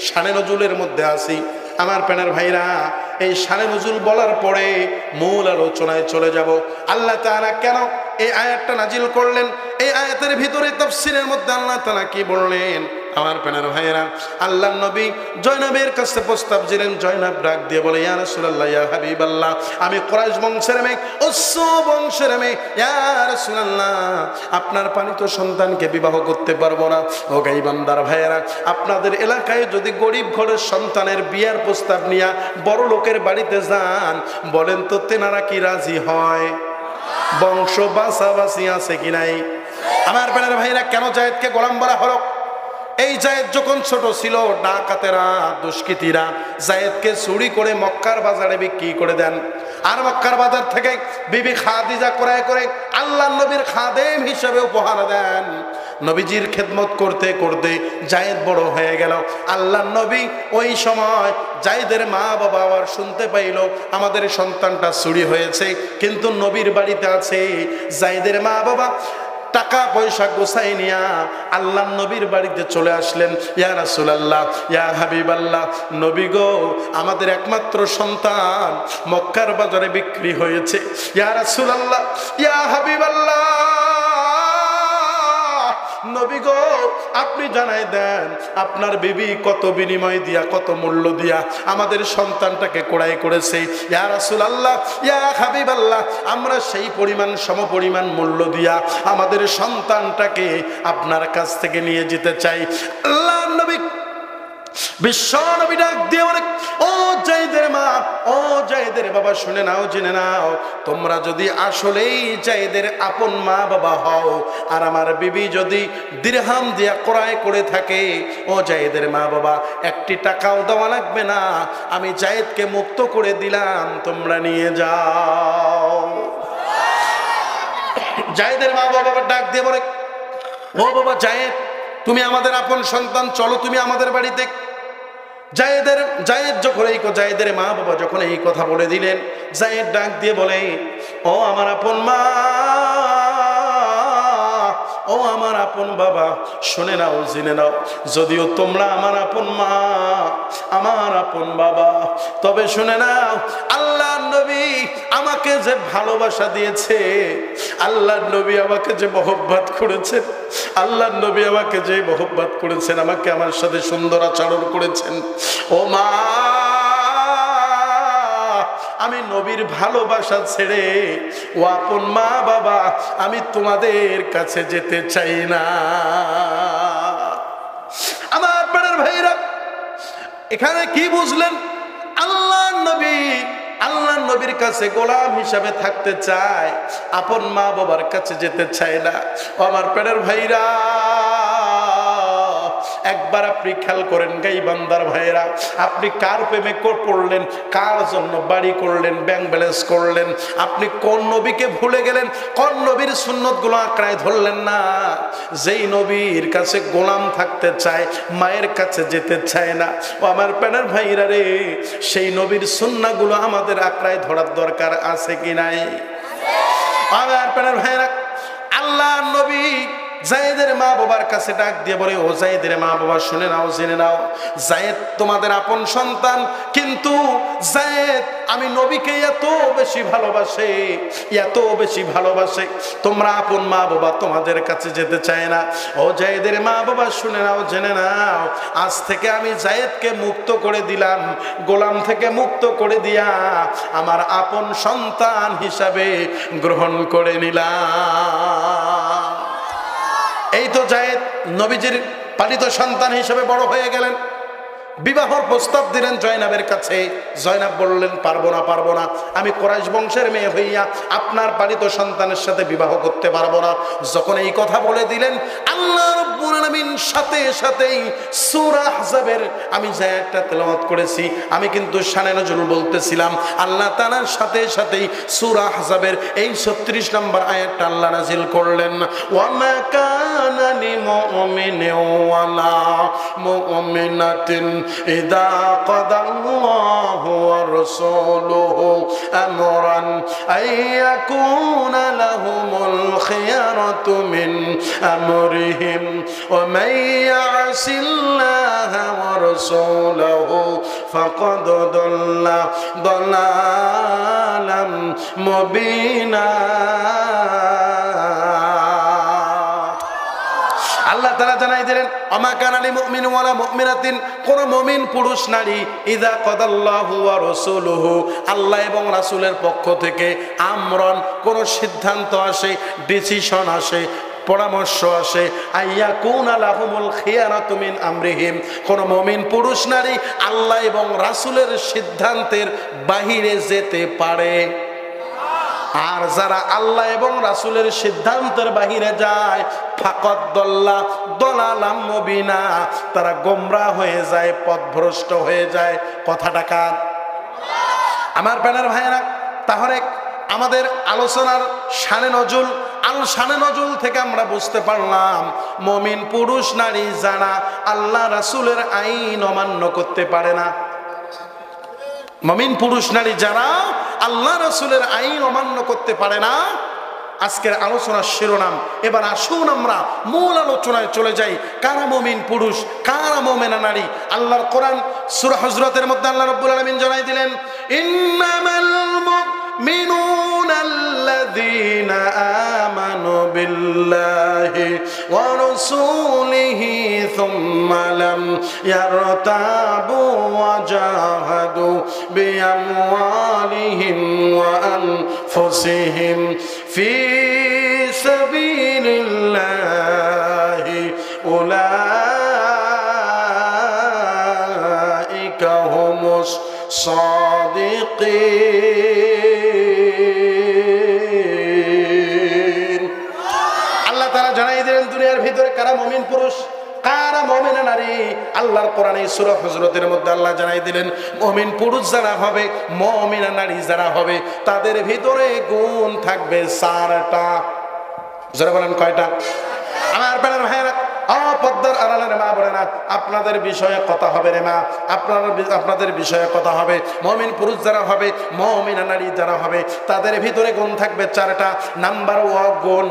S1: শানে নজুলের মধ্যে আসি আমার প্রাণের ভাইরা, এই শানে নজুল বলার পরে মূল আলোচনায় চলে যাব। আল্লাহ তাআলা কেন এই আয়াতটা নাজিল করলেন, এই আয়াতের ভিতরে তাফসীরের মধ্যে আল্লাহ তাআলা কি বললেন। আমার প্রাণের ভাইরা, আল্লাহর নবী জয়নাবের কাছে প্রস্তাব দিলেন। জয়নাব ডাক দিয়ে বলে, ইয়া রাসূলুল্লাহ, ইয়া হাবিবাল্লাহ, আমি কুরাইশ বংশের মেয়ে, উচ্চ বংশের মেয়ে, ইয়া রাসূলুল্লাহ, আপনার পালিত সন্তানকে বিবাহ করতে পারবো না। ও গাইবান্দার ভাইয়েরা, আপনাদের এলাকায় যদি গরিব ঘরের সন্তানের বিয়ার প্রস্তাব নিয়ে বড় লোকের বাড়িতে যান, বলেন তো তেনারা কি রাজি হয়? বংশ বাঁচাবাঁচি আছে কি নাই? আমার প্রাণের ভাইরা, কেন যায়েদকে গোলাম বলা হলো? এই যায়েদ যখন ছোট ছিল, ডাকাতেরা দুষ্কৃতীরা যায়েদকে চুরি করে মক্কার বাজারে বিক্রি করে দেন। আর মক্কার বাজার থেকে বিবি খাদিজা ক্রয় করে আল্লাহর নবীর খাদেম হিসেবে উপহার দেন। নবীজির খেদমত করতে করতে যায়েদ বড় হয়ে গেল। আল্লাহর নবী ওই সময় যায়েদের মা বাবা আবার শুনতে পাইল আমাদের সন্তানটা চুরি হয়েছে, কিন্তু নবীর বাড়িতে আছে। যায়েদের মা বাবা টাকা পয়সা গোছাই নিয়া আল্লাহর নবীর বাড়িতে চলে আসলেন। ইয়া রাসূলুল্লাহ, ইয়া হাবিবাল্লাহ, নবী গো, আমাদের একমাত্র সন্তান মক্কার বাজারে বিক্রি হয়েছে। ইয়া রাসূলুল্লাহ, ইয়া হাবিবাল্লাহ, নবী গো, আপনি জানাই দেন আপনার বিবি কত বিনিময় দিয়া, কত মূল্য দিয়া আমাদের সন্তানটাকে ক্রয় করেছে। ইয়া রাসূলুল্লাহ, ইয়া হাবিবাল্লাহ, আমরা সেই পরিমাণ সমপরিমাণ মূল্য দিয়া আমাদের সন্তানটাকে আপনার কাছ থেকে নিয়ে যেতে চাই। আল্লাহর নবী বিশ্ব নবী ডাক দিয়ে বলে, ও যায়েদের মা, ও যায়েদের বাবা, শুনে নাও, জেনে নাও, তোমরা যদি আসলেই যায়েদের আপন মা বাবা হও, আর আমার বিবি যদি দিরহাম দিয়া ক্রয় করে থাকে, ও যায়েদের মা বাবা, একটি টাকাও দেওয়া লাগবে না, আমি যায়েদকে মুক্ত করে দিলাম, তোমরা নিয়ে যাও। যায়েদের মা বাবা ডাক দিয়ে বলে, ও বাবা যায়েদ, তুমি আমাদের আপন সন্তান, চলো তুমি আমাদের বাড়িতে। যায়েদের মা বাবা যখন এই কথা বলে দিলেন, যায়েদ ডাক দিয়ে বলে, ও আমার আপন মা, ও আমার আপন বাবা, শুনে নাও, জেনে নাও, যদিও তোমরা আমার আপন মা, আমার আপন বাবা, তবে শুনে নাও, আল্লাহর নবী আমাকে যে ভালোবাসা দিয়েছে, আল্লাহর নবী আমাকে যে মহব্বত করেছেন, আল্লাহর নবী আমাকে যে মহব্বত করেছেন, আমাকে আমার সাথে সুন্দর আচরণ করেছেন, ও মা, আমি নবীর ভালোবাসা ছেড়ে ও আপন মা বাবা আমি তোমাদের কাছে যেতে চাই না। আমার প্রাণের ভাইরা, এখানে কি বুঝলেন? আল্লাহর নবীর কাছে গোলাম হিসাবে থাকতে চায়, আপন মা বাবার কাছে যেতে চায় না। আমার প্রাণের ভাইরা, একবার আপনি খেয়াল করেন গাইবান্দার ভাইরা, আপনি কার প্রেমে পড়লেন, কার জন্য বাড়ি করলেন, ব্যাংক ব্যালেন্স করলেন, আপনি কোন নবীকে ভুলে গেলেন, কোন নবীর সুন্নতগুলো আঁকড়ায় ধরলেন না? যেই নবীর কাছে গোলাম থাকতে চায়, মায়ের কাছে যেতে চায় না, ও আমার প্রাণের ভাইরা রে, সেই নবীর সুন্নাহগুলো আমাদের আঁকড়ায় ধরার দরকার আছে কি নাই? আমার প্রাণের ভাইরা, আল্লাহর নবী যায়েদের মা বাবার কাছে ডাক দিয়ে বলে, ও যায়েদের মা বাবা শুনে নাও, জেনে নাও, যায়েদ তোমাদের আপন সন্তান, কিন্তু যায়েদ আমি নবীকে এত বেশি ভালোবাসে, এত বেশি ভালোবাসে, তোমরা আপন মা বাবা তোমাদের কাছে যেতে চায় না। ও যায়েদের মা বাবা শুনে নাও, জেনে নাও, আজ থেকে আমি যায়েদকে মুক্ত করে দিলাম, গোলাম থেকে মুক্ত করে দিয়া আমার আপন সন্তান হিসাবে গ্রহণ করে নিলাম। এই তো যায়েদ নবীজির পালিত সন্তান হিসেবে বড় হয়ে গেলেন। বিবাহর প্রস্তাব দিলেন জয়নাবের কাছে। জয়নাব বললেন, পারবো না, পারবো না, আমি কুরাইশ বংশের মেয়ে হইয়া আপনার পালিত সন্তানের সাথে বিবাহ করতে পারবো না। যখন এই কথা বলে দিলেন, আল্লাহ রাব্বুল আলামিন সাথে সাথেই সূরা আহজাবের আমি যে একটা তেলাওয়াত করেছি, আমি কিন্তু শানে নজরুল বলতেছিলাম, আল্লাহ তাআলার সাথে সাথেই সূরা আহজাবের এই 36 নম্বর আয়াতটা আল্লাহ নাযিল করলেন, ওয়া মা কানা লিমুমিনিন ওয়ালা মুমিনাতিন إذا قضى الله ورسوله أمرا أن يكون لهم الخيرة من أمرهم ومن يعص الله ورسوله فقد ضل ضلالا مبينا। আল্লাহ তাআলা জানাই দিলেন, আমা কানা লিল মুমিন ওয়ালা মুমিনাতিন, কোন মুমিন পুরুষ নারী, ইযা কাদাল্লাহু ওয়া রাসূলুহু, আল্লাহ এবং রাসূলের পক্ষ থেকে, আমরন কোন সিদ্ধান্ত আসে, ডিসিশন আসে, পরামর্শ আসে, আইয়াকুনা লাহুমুল খিয়ারাতু মিন আমরিহিম, কোন মুমিন পুরুষ নারী আল্লাহ এবং রাসূলের সিদ্ধান্তের বাহিরে যেতে পারে। আর যারা আল্লাহ এবং রাসূলের সিদ্ধান্তের বাহিরে যায়, ফাকাদ দল্লা দলালাম মুবিনা, তারা গোমরাহ হয়ে যায়, পথভ্রষ্ট হয়ে যায়। কথাটা কার? আমার প্রাণের ভাইয়েরা, তাহলে আমাদের আলোচনার শানে নজুল থেকে আমরা বুঝতে পারলাম, মুমিন পুরুষ নারী যারা আল্লাহ রাসূলের আইন অমান্য করতে পারে না, মুমিন পুরুষ নারী যারা আল্লাহ রাসূলের আইন অমান্য করতে পারে না। আজকের আলোচনার শিরোনাম। এবার আসুন আমরা মূল আলোচনায় চলে যাই। কারা মুমিন পুরুষ, কারা মুমিনা নারী? আল্লাহর কোরআন সূরা হুজরাতের মধ্যে আল্লাহ রাব্বুল আলামিন জানাই দিলেন, ইন্নামাল মুমিনুনা আল্লাযীনা আমানু বিল্লাহি ওয়া রাসূলিহি সুম্মা লাম ইয়ারতাবু ওয়া জাহাদু বিআমওয়ালিহিম ওয়া আনফুসিহিম ফি সাবিলিল্লাহি উলাইকা হুমুস সাদিকিন। আল্লাহ তাআলা জানাই দিলেন দুনিয়ার ভিতরে কারা মুমিন পুরুষ, কারা মুমিনা নারী। আল্লাহর কোরআনে সূরা হুজরাতের মধ্যে আল্লাহ জানাই দিলেন, মুমিন পুরুষ যারা হবে, মুমিনা নারী যারা হবে, তাদের ভিতরে গুণ থাকবে 4টা। যারা বলেন কয়টা? আমার প্রাণের ভাইয়েরা, পদ্মার আড়ালের মা বলে না, আপনাদের বিষয়ে কথা হবে রে মা, আপনাদের বিষয়ে কথা হবে। মুমিন পুরুষ যারা হবে, মুমিনা নারী যারা হবে, তাদের ভিতরে গুণ থাকবে 4টা। নাম্বার 1 গুণ,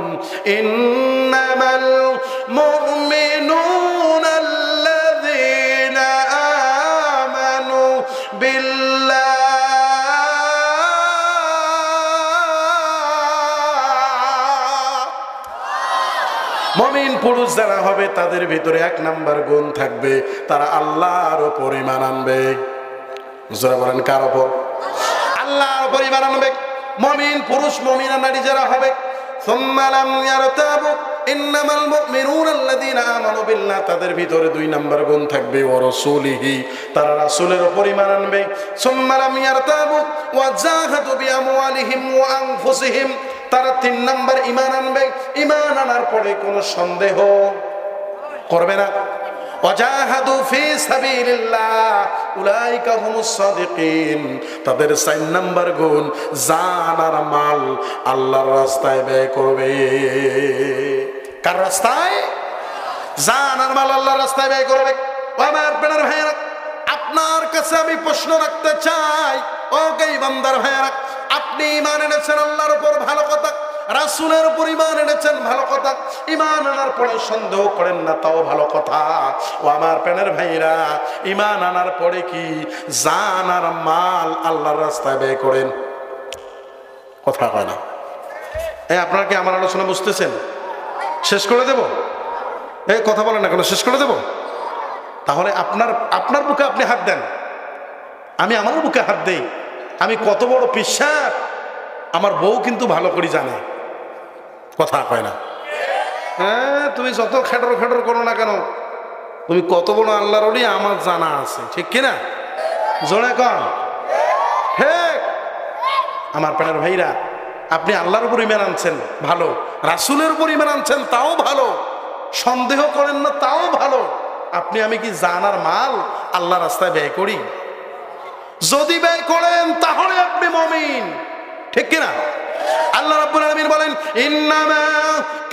S1: ইন্নামাল মুমিনুনা আল্লাযীনা আমানু বিল্লাহ। মুমিন পুরুষ যারা হবে, তাদের ভিতরে 1 নাম্বার গুণ থাকবে, তারা আল্লাহর উপর ঈমান আনবে। যারা বলেন কার উপর? আল্লাহর উপর ঈমান আনবে। মুমিন পুরুষ মুমিনা নারী যারা হবে, সুম্মা লাম ইয়ারতাবু, ইন্নামাল মুমিনুনা আল্লাযীনা আমানু বিল্লাহ, তাদের ভিতরে 2 নাম্বার গুণ থাকবে, ওয়া রাসূলিহি, তারা রাসূলের উপর ঈমান আনবে। সুম্মা লাম ইয়ারতাবু ওয়া জাহাদু বিআমওয়ালিহিম ওয়া আনফুসিহিম, তারা 3 নাম্বার ঈমান আনবে। ঈমান আনার পরে কোনো সন্দেহ করবে না। ওয়াজাহাদু ফি সাবিলিল্লাহ উলাইকা হুমুস সাদিকিন, তাদের 4 নাম্বার গুণ, জান আর মাল আল্লাহর রাস্তায় ব্যয় করবে। কার রাস্তায়? জান আর মাল আল্লাহর রাস্তায় ব্যয় করবে। ও আমার প্রাণের ভাইয়েরা, আপনার কাছে আমি প্রশ্ন রাখতে চাই, ও গাই বান্দার ভাইয়েরা, আপনি ঈমান এনেছেন আল্লাহর উপর, ভালো কথা। রাসূলের উপর ঈমান এনেছেন, ভালো কথা। ঈমান আনার পরে সন্দেহ করেন না, তাও ভালো কথা। ও আমার প্রাণের ভাইরা, ঈমান আনার পরে কি জান আর মাল আল্লাহর রাস্তায় ব্যয় করেন? কথা হয় না। আপনারা কি আমার আলোচনা বুঝতেছেন? শেষ করে দেব? কথা বলেন না কেন? শেষ করে দেব? তাহলে আপনার বুকে আপনি হাত দেন, আমি আমার বুকে হাত দেই। আমি কত বড় পিশাচ আমার বউ কিন্তু ভালো করে জানে। কথা কয় না? তুমি যত খেটর খেটর করো না কেন, তুমি কত বড় আল্লাহর ওলি আমার জানা আছে, ঠিক কিনা? জোরে কন ঠিক। আমার প্রাণের ভাইরা, আপনি আল্লাহর উপর ঈমান আনছেন, ভালো। রাসূলের উপর ঈমান আনছেন, তাও ভালো। সন্দেহ করেন না, তাও ভালো। আপনি আমি কি জান আর মাল আল্লাহর রাস্তায় ব্যয় করি? যদি ব্যয় করেন তাহলে আপনি মুমিন, ঠিক কিনা? আল্লাহ রাব্বুল আলামিন বলেন, ইন্নামা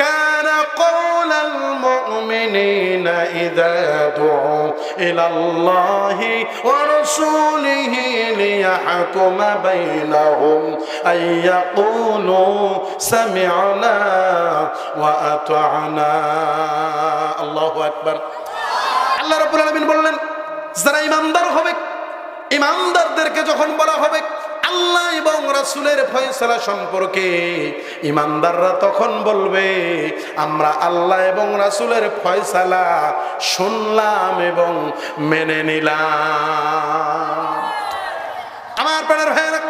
S1: কানা কওলাল মুমিনিনা ইযা দুউ ইলাল্লাহি ওয়া রাসূলিহি লিয়াহকুমা বাইনাহুম আইয়াকুলু সামি'না ওয়া আতা'না। আল্লাহু আকবার। আল্লাহ রাব্বুল আলামিন বললেন, যারা ঈমানদার হবে, ঈমানদারদেরকে যখন বলা হবে আল্লাহ এবং রাসূলের ফয়সালা সম্পর্কে, ঈমানদাররা তখন বলবে, আমরা আল্লাহ এবং রাসূলের ফয়সালা শুনলাম এবং মেনে নিলাম। আমার প্রাণের ভাইরা,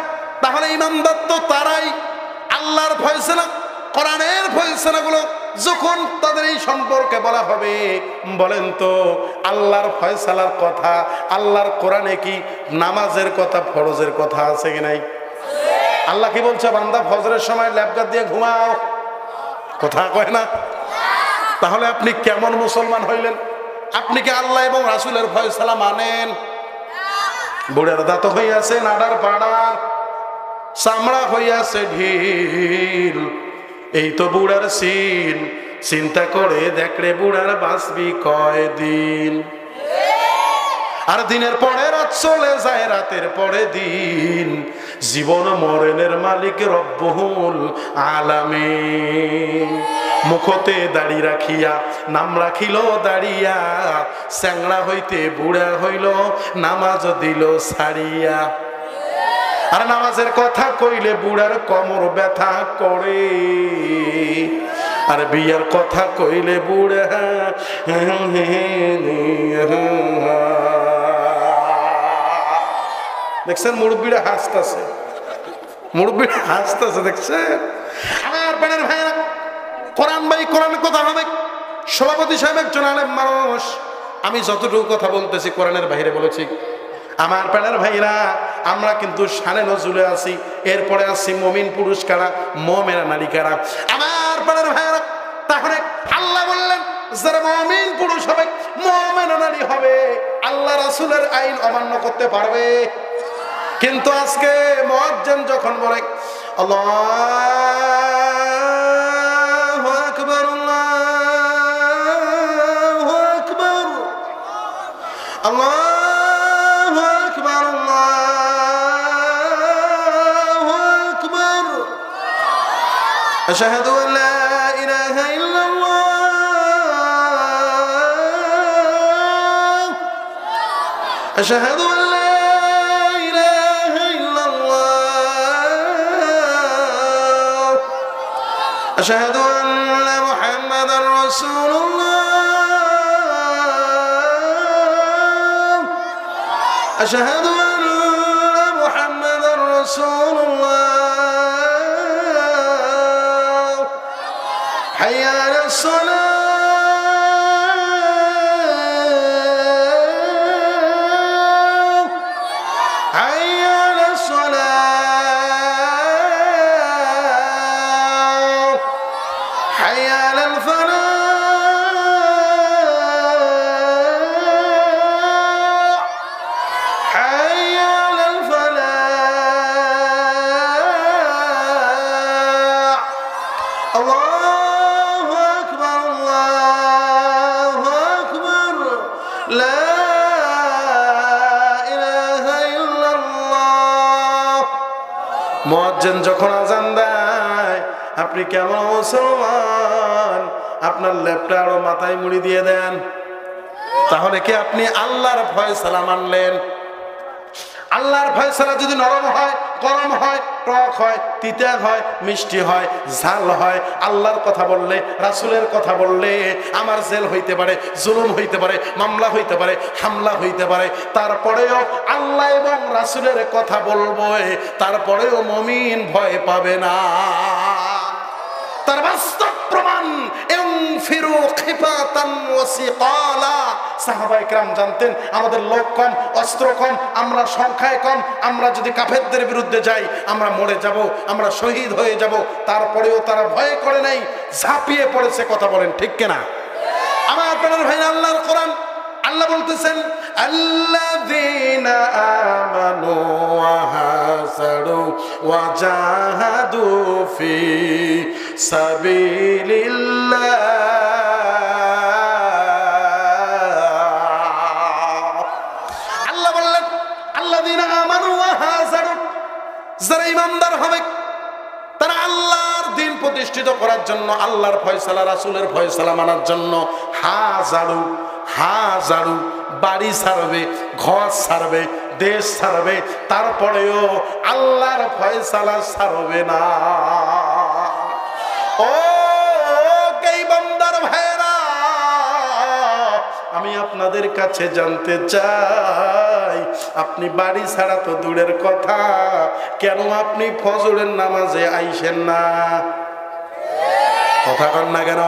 S1: তাহলে ঈমানদার তো তারাই আল্লাহর ফয়সালা, কোরআনের ফয়সালাগুলো যখন তাদের এই সম্পর্কে বলা হবে, বলেন তো আল্লাহর ফয়সালার কথা আল্লাহর কোরআনে কি নামাজের কথা, ফরজের কথা আছে কি নাই? আল্লাহ কি বলছে? বান্দা ফজরের সময় ল্যাপটপ দিয়ে ঘুমাও। কথা কয় না? তাহলে আপনি কেমন মুসলমান হইলেন? আপনি কি আল্লাহ এবং রাসূলের ফয়সালা মানেন? বুড়ার দাঁত হইয়াছে নাডার পাড়ার, চামড়া হইয়াছে ঢিল, এই তো বুড়ার সিন। চিন্তা করে দেখরে বুড়ার বাঁচবি কয়দিন। আর দিনের পরে রাত চলে যায়, রাতের পরে দিন, জীবন মরণের মালিক রব্বুল আলামিন। মুখতে দাড়ি রাখিয়া নাম রাখিল দাঁড়িয়া, চ্যাংড়া হইতে বুড়া হইল নামাজ দিল ছাড়িয়া। আর নামাজের কথা কইলে বুড়ার কোমর ব্যথা করে, আর বিয়ার কথা কইলে বুড়া দেখছেন মুরব্বীরা হাসতেছে, মুরব্বীরা হাসতেছে, দেখছেন? আমার প্রাণের ভাইরা, কোরআন ভাই কোরআনের কথা হবে। সভাপতি সাহেব একজন আলেম মানুষ, আমি যতটুকু কথা বলতেছি কোরআনের বাইরে বলেছি। আমার প্রাণের ভাইরা, আমরা কিন্তু শানে নজরুলে আছি, এরপরে আছি মুমিন পুরুষ কারা, মুমিনা নারী কারা। আমার প্রাণের ভাইরা, তাহলে আল্লাহ বললেন যারা মুমিন পুরুষ হবে, মুমিনা নারী হবে, আল্লাহ রাসূলের আইন অমান্য করতে পারবে। কিন্তু আজকে মুয়াজ্জিন যখন বলে আল্লাহু আকবার, আল্লাহু আকবার, আল্লাহু আকবার, আল্লাহু আকবার, আশহাদু আন লা ইলাহা ইল্লাল্লাহ, আশহাদু আন লা أشهد أن محمدا رسول الله، أشهد أن محمدا رسول الله، حي على الصلاة، حي على الصلاة، حي على الفلاح، حي على الفلاح. الله أكبر، الله أكبر، لا إله إلا الله. মুয়াজ্জিন যখন আযান দেয়, আপনি কেমন মুসলমান? আপনার লেপটা আরো মাথায় মুড়ি দিয়ে দেন। তাহলে কি আপনি আল্লাহর ফয়সালা মানলেন? আল্লাহর ফয়সালা যদি নরম হয়, গরম হয়, টক হয়, তিতা হয়, মিষ্টি হয়, ঝাল হয়, আল্লাহর কথা বললে, রাসূলের কথা বললে আমার জেল হইতে পারে, জুলুম হইতে পারে, মামলা হইতে পারে, হামলা হইতে পারে, তারপরেও আল্লাহ এবং রাসূলের কথা বলবো, তারপরেও মুমিন ভয় পাবে না। তার বাস্তব প্রমাণ ইনফিরু খিফাতান ওয়া সিকালা। সাহাবায়ে কেরাম জানতেন আমাদের লোক কম, অস্ত্র কম, আমরা সংখ্যায় কম, আমরা যদি কাফেরদের বিরুদ্ধে যাই আমরা মরে যাব, আমরা শহীদ হয়ে যাব, তারপরেও তারা ভয় করে নাই, ঝাঁপিয়ে পড়েছে। কথা বলেন ঠিক কিনা? আমার আপনার ভাই, আল্লাহর কোরআন, আল্লাহ বলতেছেন আল্লাযীনা আমানু ওয়া হাজারু ওয়া জাহাদু ফি সাবিলিল্লাহ। আল্লাহ বললেন আল্লাযীনা আমানু ওয়া হাজারু, যারা ঈমানদার হবে তারা আল্লাহর দ্বীন প্রতিষ্ঠিত করার জন্য, আল্লাহর ফয়সালা, রাসূলের ফয়সালা মানার জন্য হাজারু হাজারু বাড়ি ছাড়বে, ঘর ছাড়বে, দেশ ছাড়বে, তারপরেও আল্লাহর ফয়সালা ছাড়বে না। ও বান্দার ভাইরা, আমি আপনাদের কাছে জানতে চাই, আপনি বাড়ি ছাড়া তো দূরের কথা, কেন আপনি ফজরের নামাজে আইসেন না? কথা কন না কেন?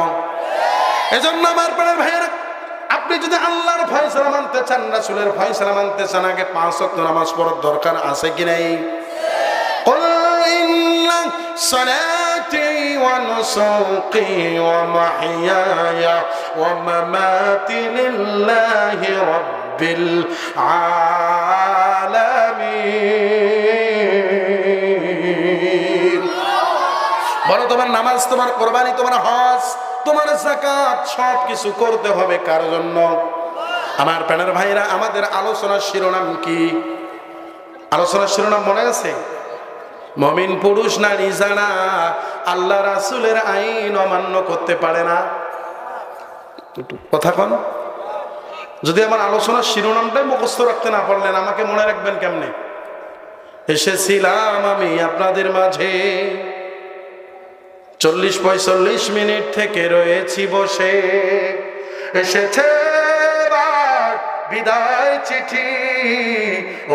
S1: এজন্য আমার প্রাণের ভাইয়েরা, আপনি যদি আল্লাহর ফয়সালা মানতে চান, রাসূলের ফয়সালা মানতে চান, আগে 5 ওয়াক্ত নামাজ পড়ার দরকার আছে কি নাই? কুল ইন্না সালাতি ওয়া নুসুকি ওয়া মাহইয়ায়া ওয়া মামাতি লিল্লাহি রাব্বিল আলামিন। বলো, তোমার নামাজ, তোমার কুরবানি, তোমার হজ, তোমার যাকাত সব কিছু করতে হবে কার জন্য? আমার প্রাণের ভাইরা, আমাদের আলোচনার শিরোনাম কি? আলোচনার শিরোনাম মনে আছে? মুমিন পুরুষ নারী যারা আল্লাহ রাসূলের আইন অমান্য করতে পারে না। কথা কন। যদি আমার আলোচনার শিরোনামটাই মুখস্থ রাখতে না পারলেন, আমাকে মনে রাখবেন কেমনে? এসেছিলাম আমি আপনাদের মাঝে, 40-45 মিনিট থেকে রয়েছি বসে, এসেছে বিদায় চিঠি,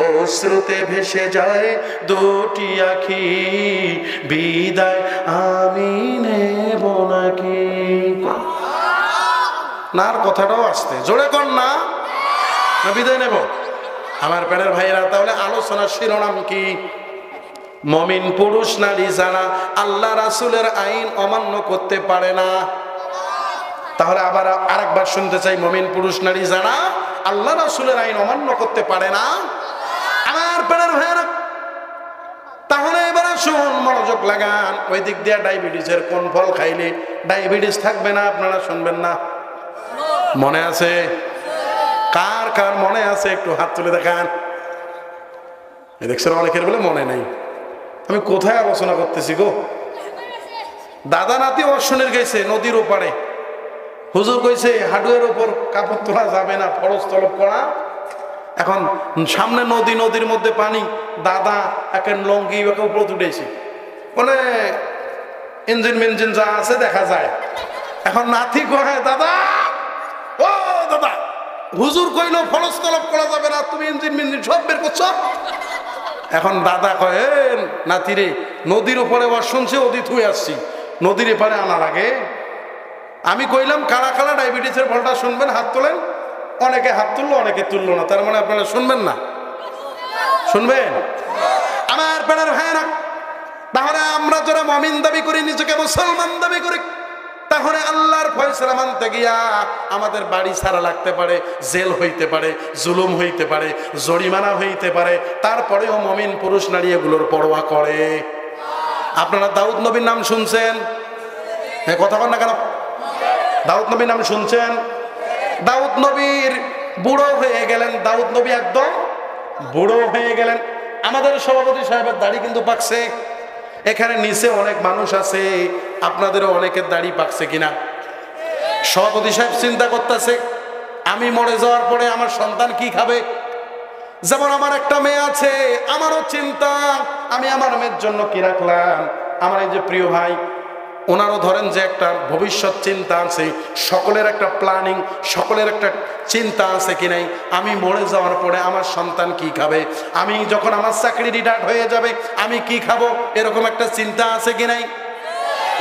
S1: অশ্রুতে ভেসে যায় দুটি আখি, বিদায় আমি নেব নাকি? না, আর কথাটাও আসতে জোরে কর না, বিদায় নেব? আমার প্যানের ভাইয়েরা, তাহলে আলোচনার শিরোনাম কি? মুমিন পুরুষ নারী যারা আল্লাহ রাসূলের আইন অমান্য করতে পারে না। তাহলে আবার আরেকবার শুনতে চাই, মুমিন পুরুষ নারী যারা আল্লাহ রাসূলের আইন অমান্য করতে পারে না। আমার প্রাণের ভাইয়েরা, তাহলে এবার শুন, মনোযোগ লাগান। ওই দিক দিয়ে ডায়াবেটিসের কোন ফল খাইলে ডায়াবেটিস থাকবে না, আপনারা শুনবেন না? মনে আছে? কার কার মনে আছে একটু হাত তুলে দেখান। দেখছেন অনেকের বলে মনে নাই। আমি কোথায় আলোচনা করতেছি গো? দাদা নাতি অশ্বনের গেছে নদীর ওপারে, হুজুর কইছে হাডুয়ের ওপর কাপড় তোলা যাবে না, ফরজ তলব করা। এখন সামনে নদী, নদীর মধ্যে পানি, দাদা এখন লঙ্গি উপরে উঠেছি, মানে ইঞ্জিন মিঞ্জিন যা আছে দেখা যায়। এখন নাতি কয়, দাদা ও দাদা, হুজুর কইলো ফরজ তলব করা যাবে না, তুমি ইঞ্জিন মিঞ্জিন সব বের করছো। এখন দাদা কয়, নাতি রে, নদীর উপরে ওয়াজ শুনছি, ওদি থুয়ে আসছি, নদীর এপারে আনা লাগে। আমি কইলাম কারা কারা ডায়াবেটিসের ফলটা শুনবেন, হাত তোলেন। অনেকে হাত তুললো, অনেকে তুললো না, তার মানে আপনারা শুনবেন না? শুনবেন? আমার প্রাণের ভাইয়েরা, তাহলে আমরা যারা মুমিন দাবি করি, নিজেকে মুসলমান দাবি করি, তাহলে আল্লাহর ফয়সালা মানতে গিয়া আমাদের বাড়ি ছাড়া লাগতে পারে, জেল হইতে পারে, জুলুম হইতে পারে, জরিমানা হইতে পারে, তারপরেও মুমিন পুরুষ নারী এগুলোর পরোয়া করে। আপনারা দাউদ নবীর নাম শুনছেন? হ্যাঁ, কথা বল না কেন? দাউদ নবীর নাম শুনছেন? দাউদ নবীর বুড়ো হয়ে গেলেন, দাউদ নবী একদম বুড়ো হয়ে গেলেন। আমাদের সভাপতি সাহেবের দাড়ি কিন্তু পাকছে, এখানে নিচে অনেক মানুষ আছে, আপনাদেরও অনেকের দাড়ি পাকছে কিনা। সভাপতি সাহেব চিন্তা করতেছে আমি মরে যাওয়ার পরে আমার সন্তান কি খাবে। যেমন আমার একটা মেয়ে আছে, আমারও চিন্তা আমি আমার মেয়ের জন্য কি রাখলাম। আমার এই যে প্রিয় ভাই, ওনারও ধরেন যে একটা ভবিষ্যৎ চিন্তা আছে, সকলের একটা প্ল্যানিং, সকলের একটা চিন্তা আছে কি নাই। আমি মরে যাওয়ার পরে আমার সন্তান কি খাবে, আমি যখন আমার চাকরি রিটায়ার্ড হয়ে যাবে আমি কি খাবো, এরকম একটা চিন্তা আছে কি নাই।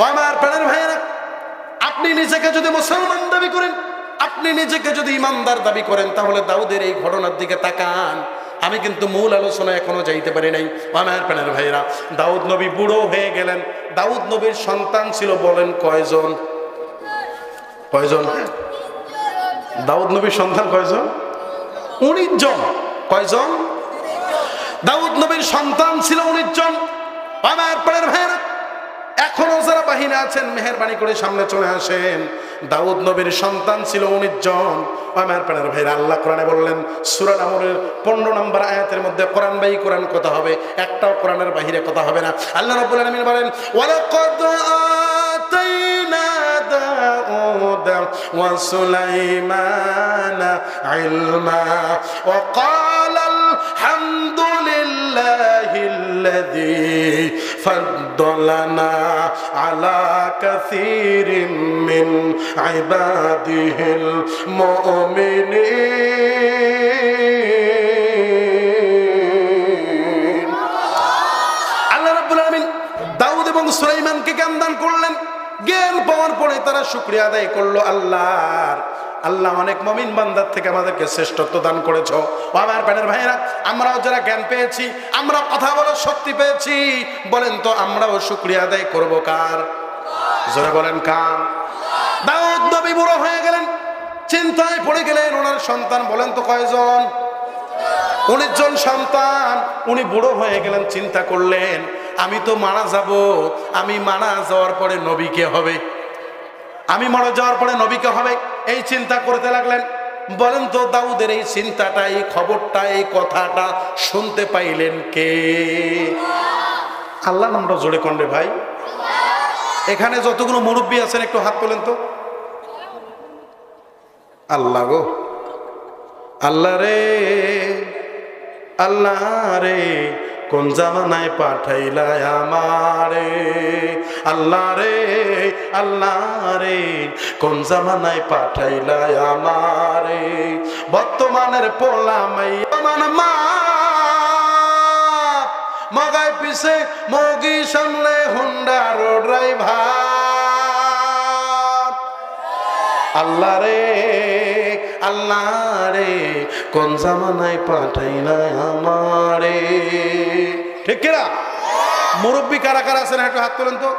S1: আমার প্রাণের ভাইয়েরা, আপনি নিজেকে যদি মুসলমান দাবি করেন, আপনি নিজেকে যদি ইমানদার দাবি করেন, তাহলে দাউদের এই ঘটনার দিকে তাকান। আমি কিন্তু মূল আলোচনা এখনো যাইতে পারি নাই। আমার প্রাণের ভাইরা, দাউদ নবী বুড়ো হয়ে গেলেন। দাউদ নবীর সন্তান ছিল বলেন কয়জন? কয়জন? দাউদ নবীর সন্তান কয়জন? 19 জন। কয়জন? দাউদ নবীর সন্তান ছিল 19 জন। আমার প্রাণের ভাইরা, এখনো যারা বাহিনী আছেন মেহেরবানি করে সামনে চলে আসেন। দাউদ নবীর সন্তান ছিল 19 জন। আমার প্রাণের ভাইরা, আল্লাহ কোরআনে বললেন সূরা নামলের 15 নম্বর আয়াতের মধ্যে কোরআন বাই কোরআন কথা হবে, একটাও কোরআনের বাহিরে কথা হবে না। আল্লাহ রাব্বুল আলামিন বলেন ওয়ালাকাদ আতাইনা দাউদা ওয়া সুলাইমানা ইলমা ওয়া ক্বালা আলহামদুলিল্লাহিল্লাযী ফাদ্দালানা আলা কাসীরিম মিন ইবাদিহিল মুমিনিন। আল্লাহ রাব্বুল আলামিন দাউদ এবং সুলাইমানকে জ্ঞান দান করলেন। জ্ঞান পাওয়ার পরে তারা শুকরিয়া আদায় করলো আল্লাহর। আল্লাহ অনেক মুমিন বান্দার থেকে আমাদেরকে শ্রেষ্ঠত্ব দান করেছো। আমার প্রাণের ভাইরা, আমরাও যারা জ্ঞান পেয়েছি, আমরা কথা বলার শক্তি পেয়েছি, বলেন তো আমরাও শুকরিয়া আদায় করবো কার? জোরে বলেন কার? দাউদ নবী বুড়ো হয়ে গেলেন, চিন্তায় পড়ে গেলেন। ওনার সন্তান বলেন তো কয়জন? 19 জন সন্তান। উনি বুড়ো হয়ে গেলেন, চিন্তা করলেন আমি তো মারা যাব, আমি মারা যাওয়ার পরে নবী কে হবে, আমি মারা যাওয়ার পরে নবীকে হবে, এই চিন্তা করতে লাগলেন। বলেন তো দাউদের এই চিন্তাটা, এই খবরটা, এই কথাটা শুনতে পাইলেন কে? আল্লাহ। নামটা জোরে কন্ডে ভাই। এখানে যতগুলো মুরব্বী আছেন একটু হাত তোলেন তো। আল্লাহ গো, আল্লাহ রে, আল্লাহ রে, কোন জামানায় পাঠাইলা আমারে। আল্লাহ রে, আল্লাহ রে, কোন জামানায় পাঠাইলা আমারে। বর্তমানের পোলামাই আমার মা, মগায় পিছে মগি সামনে হুন্ডার ড্রাইভার। আল্লাহ রে, আল্লাহ রে, কোন জামানায় পাঠাইলা আমারে। ঠিক কিনা? মুরব্বী কারা কারা আছেন একটু হাত তোলেন তো।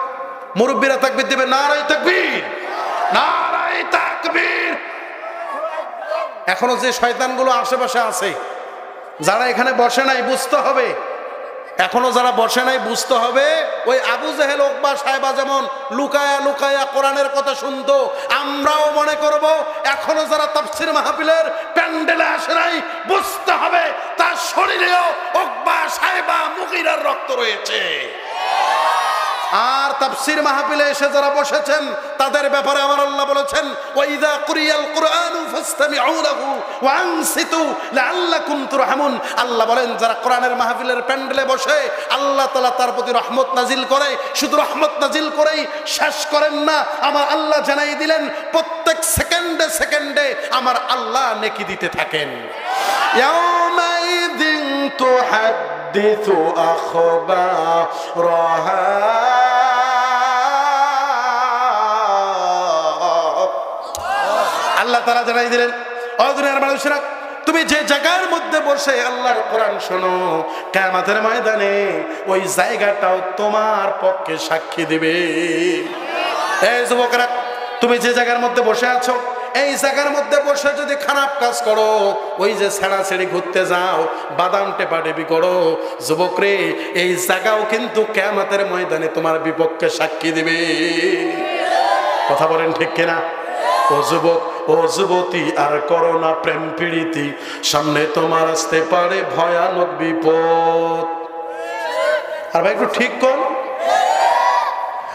S1: মুরব্বীরা তাকবীর দিবেন। নারায়ে তাকবীর, নারায়ে তাকবীর। এখনো যে শয়তানগুলো আশেপাশে আছে, যারা এখানে বসে নাই, বুঝতে হবে। এখনো যারা বসে নাই বুঝতে হবে, ওই আবু জেহেল উকবা সাহেবা যেমন লুকায়া লুকায়া কোরআনের কথা শুনতো, আমরাও মনে করব। এখনো যারা তাফসীর মাহফিলের প্যান্ডেলে আসে নাই, বুঝতে হবে তার শরীরেও উকবা সাহেবা মুগীরার রক্ত রয়েছে। আর তাফসীর মাহফিলে এসে যারা বসেছেন তাদের ব্যাপারে আমার আল্লাহ বলেছেন ওয়াইদা কুরিয়াল কুরআনু ফাসতামিউ লাহু ওয়া আনসিতু লাআল্লাকুম তুরহামুন। আল্লাহ বলেন যারা কোরআনের মাহফিলের প্যান্ডেলে বসে আল্লাহ তাআলা তার প্রতি রহমত নাজিল করে। শুধু রহমত নাজিল করেই শেষ করেন না, আমার আল্লাহ জানাই দিলেন প্রত্যেক সেকেন্ডে সেকেন্ডে আমার আল্লাহ নেকি দিতে থাকেন। ইয়াউমাইযিন তুহাদ্দিসু আখবারাহা। আল্লাহ তাআলা জানাই দিলেন ও দুনিয়ার মানুষেরা, তুমি যে জায়গার মধ্যে বসে আল্লাহর কোরআন শোনো, কিয়ামতের ময়দানে ওই জায়গাটাও তোমার পক্ষে সাক্ষী দিবে। এই যুবকরা, তুমি যে জায়গার মধ্যে বসে আছো, এই জায়গার মধ্যে বসে যদি খারাপ কাজ করো, ওই যে ছেড়াছেড়ি ঘুরতে যাও, বাদাম টেপাটেপি করো, যুবক রে, এই জায়গাও কিন্তু কিয়ামতের ময়দানে তোমার বিপক্ষে সাক্ষী দিবে। কথা বলেন ঠিক কিনা? ও যুবক, ও যুবতী, আর করো না প্রেম পীড়িতি, সামনে তোমার আসতে পারে ভয়ানক বিপদ। আর ভাই একটু ঠিক কর,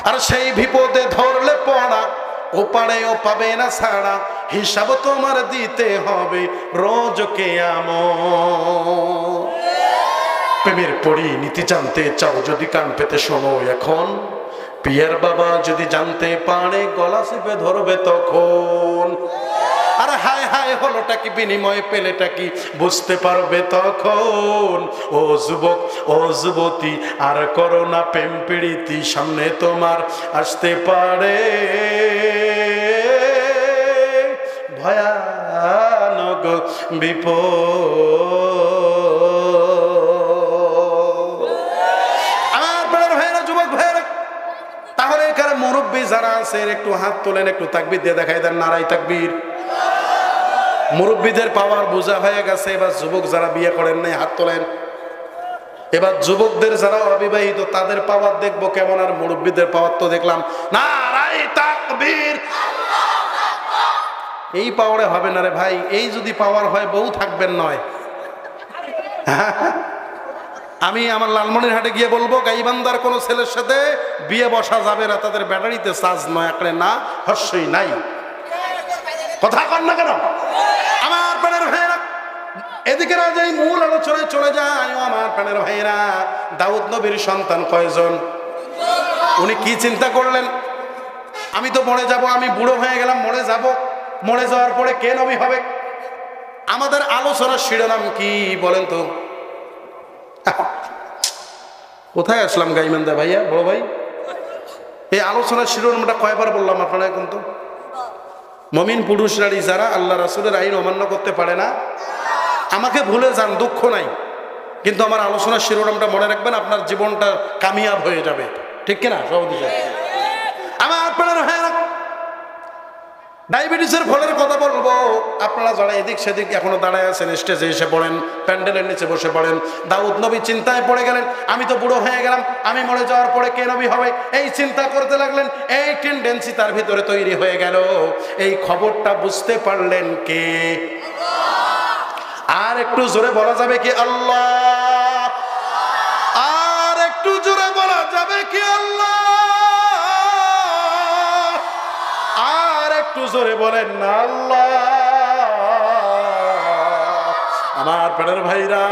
S1: আর সেই বিপদে ধরলে পড়া ওপারেও পাবে না ছাড়া, হিসাব তোমার দিতে হবে রোজ কিয়ামত। প্রেমের পরিণীতি জানতে চাও যদি কান পেতে শোনো এখন, পিয়ার বাবা যদি জানতে পারে গলা চেপে ধরবে তখন। আর হায় হায় হলোটা কি, বিনিময় পেলেটা কি, বুঝতে পারবে তখন। ও যুবক ও যুবতী আর করো না প্রেম পীড়িতি, সামনে তোমার আসতে পারে ভয়ানক বিপদ। আমার প্রাণের ভাইরা, যুবক ভাইরা, তাহলে এখানে মুরব্বী যারা আছে একটু হাত তোলেন, একটু তাকবীর দিয়ে দেখাই দেন, নারাই তাকবীর। মুরব্বীদের পাওয়ার বোঝা হয়ে গেছে। এবার যুবক যারা বিয়ে করেন নাই হাত তোলেন। এবার যুবকদের যারা অবিবাহিত তাদের পাওয়ার দেখবো কেমন, আর মুরব্বীদের পাওয়ার তো দেখলাম, নারাই তাকবীর। এই পাওয়ারে হবে না রে ভাই, এই যদি পাওয়ার হয় বউ থাকবেন নয়। আমি আমার লালমনিরহাটে গিয়ে বলবো গাইবান্ধার কোন ছেলের সাথে বিয়ে বসা যাবে না, তাদের ব্যাটারিতে চার্জ নয়, আঁকড়ে না হর্ষই নাই। কথা কন না কেন আমার প্রাণের ভাইয়েরা? এদিকে রাজাই মূল আলোচনায় চলে যায়। আমার প্রাণের ভাইয়েরা, দাউদ নবীর সন্তান কয়জন? উনি কি চিন্তা করলেন? আমি তো মরে যাব, আমি বুড়ো হয়ে গেলাম, মরে যাব, মরে যাওয়ার পরে কে নবী হবে? আমাদের আলোচনার শিরোনাম কি বলেন তো? কোথায় আসলাম গাইমান্দা ভাইয়া, বড় ভাই? এই আলোচনার শিরোনামটা কয়বার বললাম আপনারা এখন তো? মমিন পুরুষরাই যারা আল্লাহ রাসূলের আইন অমান্য করতে পারে না, আমাকে ভুলে যান, দুঃখ নাই, কিন্তু আমার আলোচনার শিরোনামটা মনে রাখবেন, আপনার জীবনটা কামিয়াব হয়ে যাবে। ঠিক কিনা সভাপতি সাহেব? আমার আপনারা ডায়াবেটিসের ফলের কথা বলবো। আপনারা যারা এদিক সেদিক এখনো দাঁড়ায় আছেন, স্টেজে এসে পড়েন, প্যান্ডেলের নিচে বসে পড়েন। দাউদ নবী চিন্তায় পড়ে গেলেন, আমি তো বুড়ো হয়ে গেলাম, আমি মরে যাওয়ার পরে কে নবী হবে, এই চিন্তা করতে লাগলেন। এই টেন্ডেন্সি তার ভিতরে তৈরি হয়ে গেল। এই খবরটা বুঝতে পারলেন কে? আর একটু জোরে বলা যাবে কি আল্লাহ? আর একটু জোরে বলা যাবে কি আল্লাহ? আর একটু জোরে বলেন না আল্লাহ। আমার প্রাণের ভাইরা,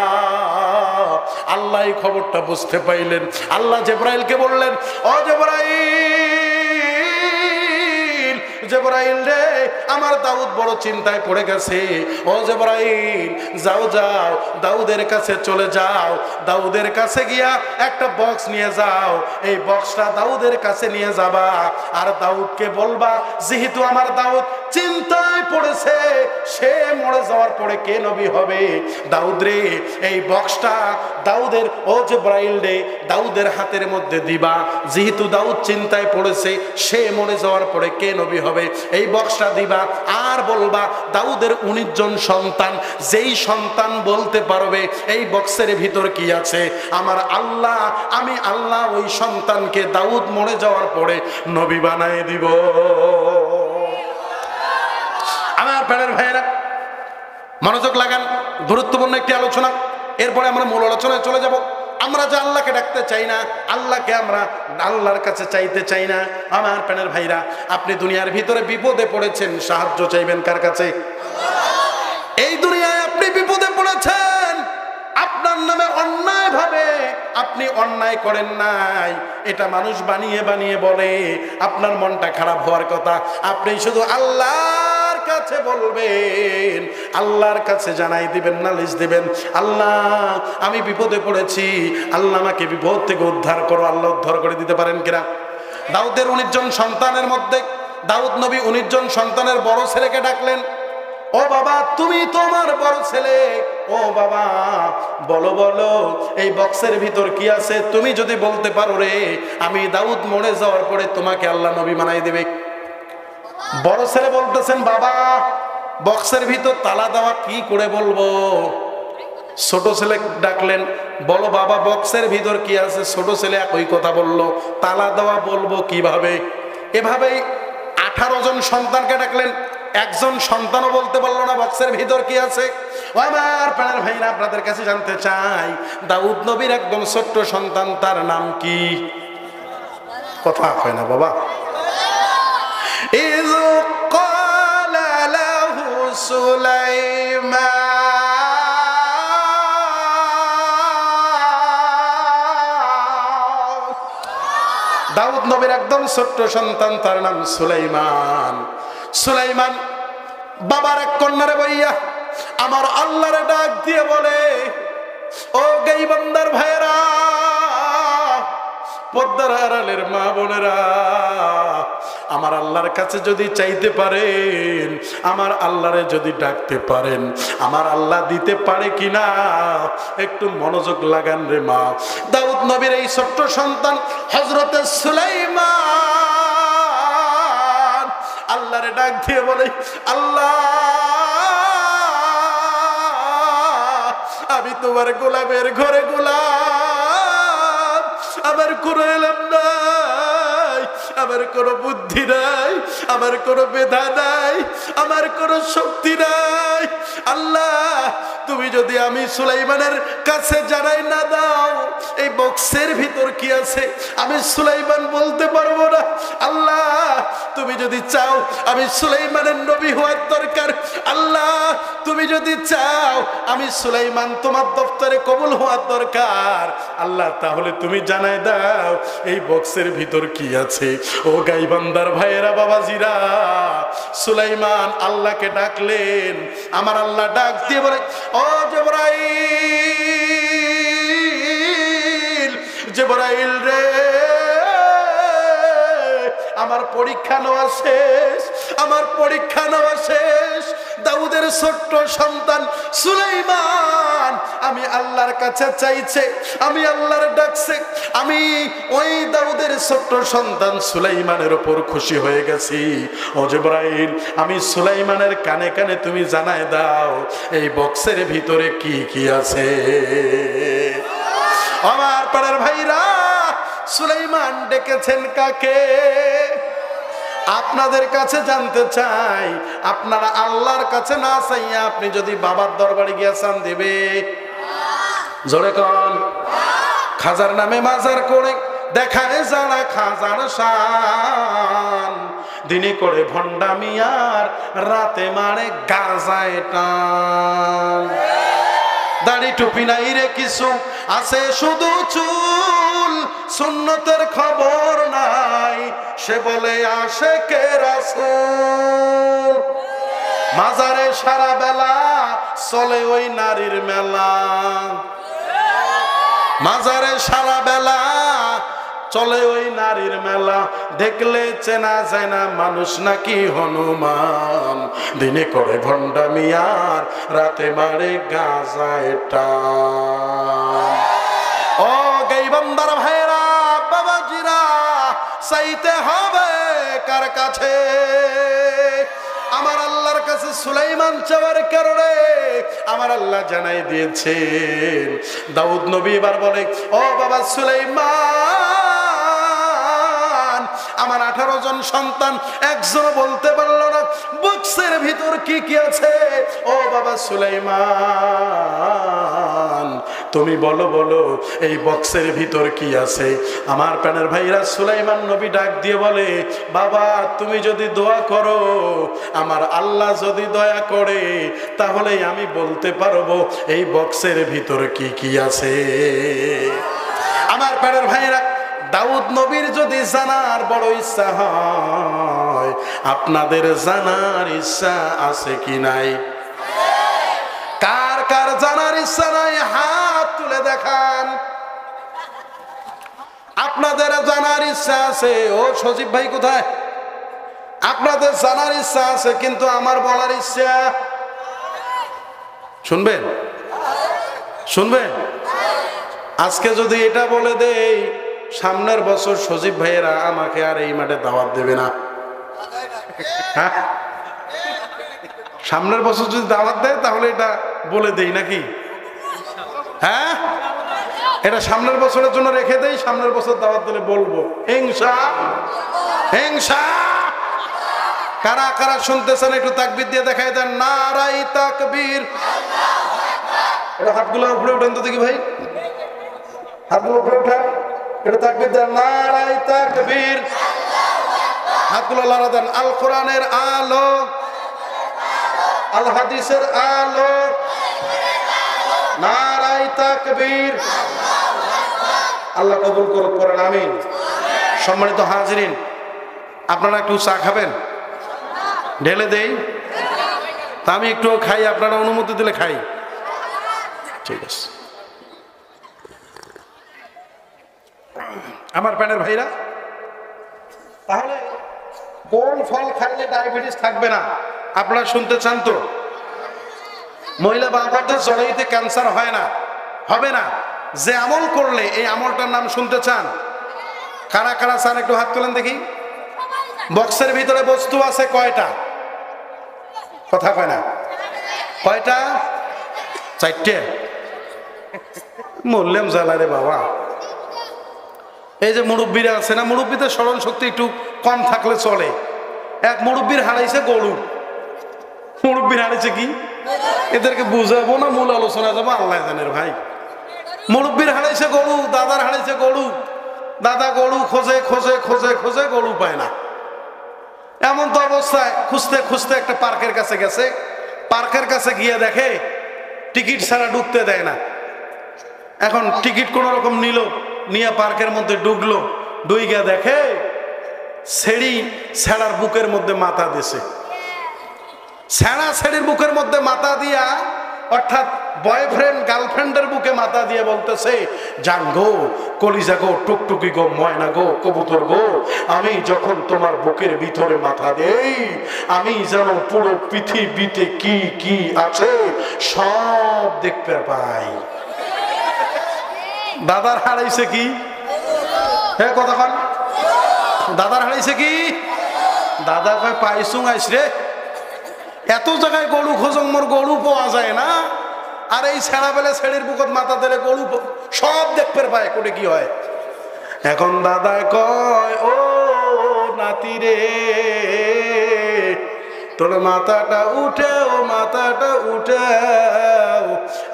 S1: আল্লাহ এই খবরটা বুঝতে পাইলেন। আল্লাহ জিবরাইলকে বললেন, ও জিবরাইল, জিবরাইল রে, আমার দাউদ বড় চিন্তায় পড়ে গেছে। ও জিবরাইল, যাও যাও, দাউদের কাছে চলে যাও, দাউদের কাছে গিয়া একটা বক্স নিয়ে যাও, এই বক্সটা দাউদের কাছে নিয়ে যাবা, আর দাউদকে বলবা যেহেতু আমার দাউদ চিন্তায় পড়েছে, সে মরে যাওয়ার পরে কে নবী হবে, দাউদ রে এই বক্সটা দাউদের, ও জিবরাইল রে, দাউদের হাতের মধ্যে দিবা। যেহেতু দাউদ চিন্তায় পড়েছে, সে মরে যাওয়ার পরে কে নবী হবে, এই বক্সটা দিবা। আর বলবা দাউদের 19 জন সন্তান, যেই সন্তান বলতে পারবে এই বক্সের ভিতর কি আছে, আমার আল্লাহ, আমি আল্লাহ ওই সন্তানকে দাউদ মরে যাওয়ার পরে নবী বানায় দিব। আমার প্রাণের ভাইয়েরা, মনোযোগ লাগান, গুরুত্বপূর্ণ একটি আলোচনা। এরপরে আমরা মূল আলোচনায় চলে যাব। আমরা যে আল্লাহকে ডাকতে চাই না, আল্লাহকে আমরা আল্লাহর কাছে চাইতে চাই না। আমার প্রাণের ভাইরা, আপনি দুনিয়ার ভিতরে বিপদে পড়েছেন, সাহায্য চাইবেন কার কাছে? এই দুনিয়ায় আপনি বিপদে পড়েছেন, আপনার নামে অন্যায় ভাবে আপনি অন্যায় করেন নাই, এটা মানুষ বানিয়ে বানিয়ে বলে, আপনার মনটা খারাপ হওয়ার কথা। আপনি শুধু আল্লাহর কাছে বলবেন, আল্লাহর কাছে জানাই দিবেন, নালিশ দিবেন, আল্লাহ আমি বিপদে পড়েছি, আল্লাহ আমাকে বিপদ থেকে উদ্ধার করো। আল্লাহ উদ্ধার করে দিতে পারেন কিনা? দাউদের 19 জন সন্তানের মধ্যে দাউদ নবী 19 জন সন্তানের বড় ছেলেকে ডাকলেন, ও বাবা তুমি তোমার বড় ছেলে, ও বাবা বলো বলো এই বক্সের ভিতর কি আছে, তুমি যদি বলতে পারো রে, আমি দাউদ মরে যাওয়ার পরে তোমাকে আল্লাহ নবী বানাই দেবে। বড় ছেলে বলতেছেন, বাবা বক্সের ভিতর তালা দেওয়া, কি করে বলবো? ছোট ছেলে ডাকলেন, বলো বাবা বক্সের ভিতর কি আছে? ছোট ছেলে একই কথা বলল, তালা দেওয়া বলবো কিভাবে? এভাবেই 18 জন সন্তানকে ডাকলেন, একজন সন্তানও বলতে পারলো না বক্সের ভিতর কি আছে। আমার প্রাণের ভাইরা, আপনাদের কাছে জানতে চাই, দাউদ নবীর একদম ছোট্ট সন্তান, তার নাম কি? কথা হয় না বাবা। ইয ক্বালা লাহু সুলাইমান, দাউদ নবীর একদম ছোট্ট সন্তান, তার নাম সুলাইমান। সুলাইমান বাবার এক কন্যারে বইয়া আমার আল্লাহরে ডাক দিয়ে বলে, ও গাইবান্দার ভাইরা, পদ্মার আড়ালের মা বোনেরা, আমার আল্লাহর কাছে যদি চাইতে পারেন, আমার আল্লাহরে যদি ডাকতে পারেন, আমার আল্লাহ দিতে পারে কিনা একটু মনোযোগ লাগান রে মা। দাউদ নবীর এই ছোট্ট সন্তান হযরতে সুলাইমান আল্লাহরে ডাক দিয়ে বলে, আল্লাহ, আমি তোমার গোলামের ঘরে গোলাম, আমার কোনো এলাম নাই, আমার কোনো বুদ্ধি নাই, আমার কোনো মেধা নাই, আমার কোনো শক্তি নাই। আল্লাহ, তুমি যদি আমি সুলাইমানের কাছে জানাই না দাও এই বক্সের ভিতর কি আছে, আমি সুলাইমান বলতে পারবো না। আল্লাহ, তুমি যদি চাও আমি সুলাইমানের নবী হওয়ার দরকার, আল্লাহ তুমি যদি চাও আমি সুলাইমান তোমার দপ্তরে কবুল হওয়ার দরকার, আল্লাহ তাহলে তুমি জানাই দাও এই বক্সের ভিতর কি আছে। ও গাইবান্দার ভাইয়েরা, বাবাজিরা, সুলাইমান আল্লাহকে ডাকলেন। আমার আল্লাহ ডাক দিয়ে বলে, ও জিবরাইল, জিবরাইল রে, আমার পরীক্ষা নেওয়া শেষ, আমার পরীক্ষা নেওয়া শেষ। দাউদের ছোট্ট সন্তান সুলাইমান আমি আল্লাহর কাছে চাইছে, আমি আল্লাহর ডাকছে, আমি ওই দাউদের ছোট্ট সন্তান সুলাইমানের উপর খুশি হয়ে গেছি। ও জিবরাইল, আমি সুলাইমানের কানে কানে তুমি জানায় দাও এই বক্সের ভিতরে কি কি আছে। আমার পাড়ার ভাইরা, সুলাইমান ডেকেছেন কাকে? আপনাদের কাছে জানতে চাই, আপনারা আল্লাহর কাছে না চাইয়া আপনি যদি বাবার দরবারে গিয়েছেন দিবে? জোরে কোন? খাজার নামে মাজার করে দেখায় যারা খাজার শান, দিনে করে ভণ্ডামি আর রাতে মারে গাজায় টান। দাড়ি টুপি নাই রে কিছু, আছে শুধু চুল, সুন্নতের খবর নাই, সে বলে আশেকে রাসূল। মাজারে সারা বেলা চলে ওই নারীর মেলা, মাজারে সারা বেলা চলে ওই নারীর মেলা, দেখলে চেনা যায় না মানুষ নাকি হনুমান, দিনে করে ভণ্ডামি আর রাতে মারে গাজায় টান। ও গাইবান্দার ভাইরা, বাবাজিরা, চাইতে হবে কার কাছে? আমার আল্লাহর কাছে সুলাইমান চাওয়ার কারণে আমার আল্লাহ জানাই দিয়েছেন। দাউদ নবী এবার বলে, ও বাবা সুলাইমান, আমার 18 জন সন্তান একজনও বলতে পারলো না বক্সের ভিতর কি কি আছে। ও বাবা সুলাইমান, তুমি বলো বলো এই বক্সের ভিতর কি আছে। আমার প্রাণের ভাইরা, সুলাইমান নবী ডাক দিয়ে বলে, বাবা তুমি যদি দোয়া করো, আমার আল্লাহ যদি দয়া করে, তাহলে আমি বলতে পারবো এই বক্সের ভিতর কি কি আছে। আমার প্রাণের ভাইরা, দাউদ নবীর যদি জানার বড় ইচ্ছা হয়, আপনাদের জানার ইচ্ছা আছে কি নাই? কার কার জানার ইচ্ছা নাই হাত তুলে দেখান। আপনাদের জানার ইচ্ছা আছে। ও সজীব ভাই কোথায়? আপনাদের জানার ইচ্ছা আছে, কিন্তু আমার বলার ইচ্ছা, শুনবেন? শুনবেন? আজকে যদি এটা বলে দেই, সামনের বছর সজীব ভাইয়েরা আমাকে আর এই মাঠে দাওয়াত দেবে না। হ্যাঁ, সামনের বছর যদি দাওয়াত দেয় তাহলে এটা বলে দেই নাকি? হ্যাঁ, এটা সামনের বছরের জন্য রেখে দেই, সামনের বছর দাওয়াত দিলে বলবো ইনশাআল্লাহ। কারা কারা শুনতেছেন একটু তাকবীর দিয়ে দেখাই দেন। নারাই তাকবীর। হাতগুলো উপরে উঠান তো দেখি ভাই, হাতগুলো উপরে উঠান, এটা তাকবীর দেন, নারায়ে তাকবীর। হাতগুলো লড়া দেন। আল কোরআনের আলো, আল হাদিসের আলো, নারায়ে তাকবীর। আল্লাহ কবুল করুক, পড়েন আমিন। সম্মানিত হাজিরিন, আপনারা একটু চা খাবেন? ঢেলে দেই? তা আমি একটু খাই, আপনারা অনুমতি দিলে খাই। ঠিক আছে। আমার প্যানের ভাইরা, তাহলে কোন ফল খাইলে ডায়াবেটিস থাকবে না আপনারা শুনতে চান তো? মহিলা বাবাদের জরায়ুতে ক্যান্সার হয় না, হবে না। যে আমল করলে এই আমলটার নাম শুনতে চান? কারা কারা চান একটু হাত তোলেন দেখি। বক্সের ভিতরে বস্তু আছে কয়টা? কথা কয় না। কয়টা? 4টে। মরলাম জ্বালা রে বাবা। এই যে মুরব্বীরা আছে না, মুরব্বীদের স্মরণ শক্তি একটু কম থাকলে চলে। এক মুরব্বীর হারাইছে গরু। মুরব্বীর হারাইছে কি? এদেরকে বুঝাবো না মূল আলোচনা যাবো আল্লাহ জানের ভাই। মুরব্বীর হারাইছে গরু, দাদার হারাইছে গরু। দাদা গরু খোঁজে খোঁজে খোঁজে খোঁজে, গরু পায় না। এমন তো অবস্থায় খুঁজতে খুঁজতে একটা পার্কের কাছে গেছে। পার্কের কাছে গিয়ে দেখে টিকিট ছাড়া ঢুকতে দেয় না। এখন টিকিট কোন রকম নিল, নিয়ে পার্কের মধ্যে ঢুকলো। ঢুইগা দেখে ছেড়ি ছেড়ার বুকের মধ্যে মাথা দিছে। ছেড়া ছেড়ির বুকের মধ্যে মাথা দিয়া, অর্থাৎ বয়ফ্রেন্ড গার্লফ্রেন্ডের বুকে মাথা দিয়ে বলতেছে, জান গো, কলিজা গো, টুকটুকি গো, ময়না গো, কবুতর গো, আমি যখন তোমার বুকের ভিতরে মাথা দেই, আমি যেন পুরো পৃথিবীতে কি কি আছে সব দেখতে পাই। দাদার হারাইছে কি? হ্যাঁ কথা কন। দাদার হারাইছে কি? দাদা কয় পাইছুং আইস রে, এত জায়গায় গরু খোঁজং, মোর গরু পাওয়া যায় না। আর এই ছেড়া বেলে ছেড়ির বুকত মাথা দিলে গরু সব দেখতে পায়, কোটে কি হয়। এখন দাদা কয়, ও নাতি রে, তোর মাথাটা উঠেও, মাথাটা উঠেও,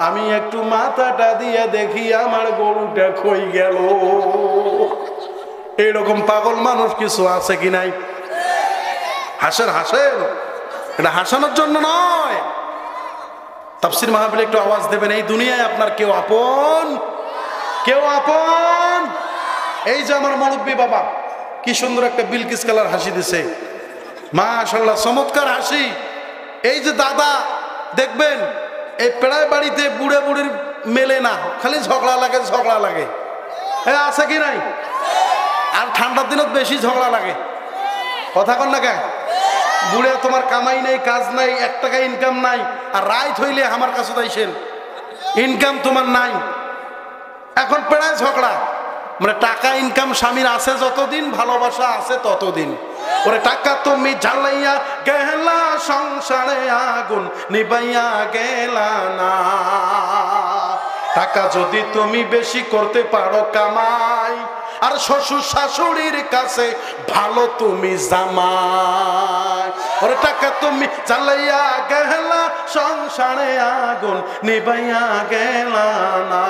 S1: আমি একটু মাথাটা দিয়ে দেখি আমার গরুটা কই গেল। এইরকম পাগল মানুষ কিছু আছে কি নাই? হাসেন হাসেন, এটা হাসানোর জন্য নয়। তাফসীর মাহফিলে একটু আওয়াজ দেবেন। এই দুনিয়ায় আপনার কেউ আপন, কেউ আপন। এই যে আমার মুরব্বী বাবা কি সুন্দর একটা বিলকিস কালার হাসি দিছে, মাশাআল্লাহ, চমৎকার হাসি। এই যে দাদা দেখবেন, এই পেড়ায় বাড়িতে বুড়ে বুড়ির মেলে না, খালি ঝগড়া লাগে, ঝগড়া লাগে। আছে কি নাই? আর ঠান্ডার দিনত বেশি ঝগড়া লাগে। কথা কন না কে? বুড়ে তোমার কামাই নাই, কাজ নাই, 1 টাকা ইনকাম নাই, আর রাইত হইলে আমার কাছে যাইছেন, ইনকাম তোমার নাই। এখন পেড়ায় ঝগড়া, মানে টাকা ইনকাম স্বামীর আছে যতদিন, ভালোবাসা আছে ততদিন। ওরে টাকা তুমি জ্বালাইয়া গেলা, সংসারে আগুন নিবাইয়া গেলা না। টাকা যদি তুমি বেশি করতে পারো কামাই, আর শ্বশুর শাশুড়ির কাছে ভালো তুমি জামাই। ওরে টাকা তুমি জ্বালাইয়া গেলা, সংসারে আগুন নিবাইয়া গেলা না।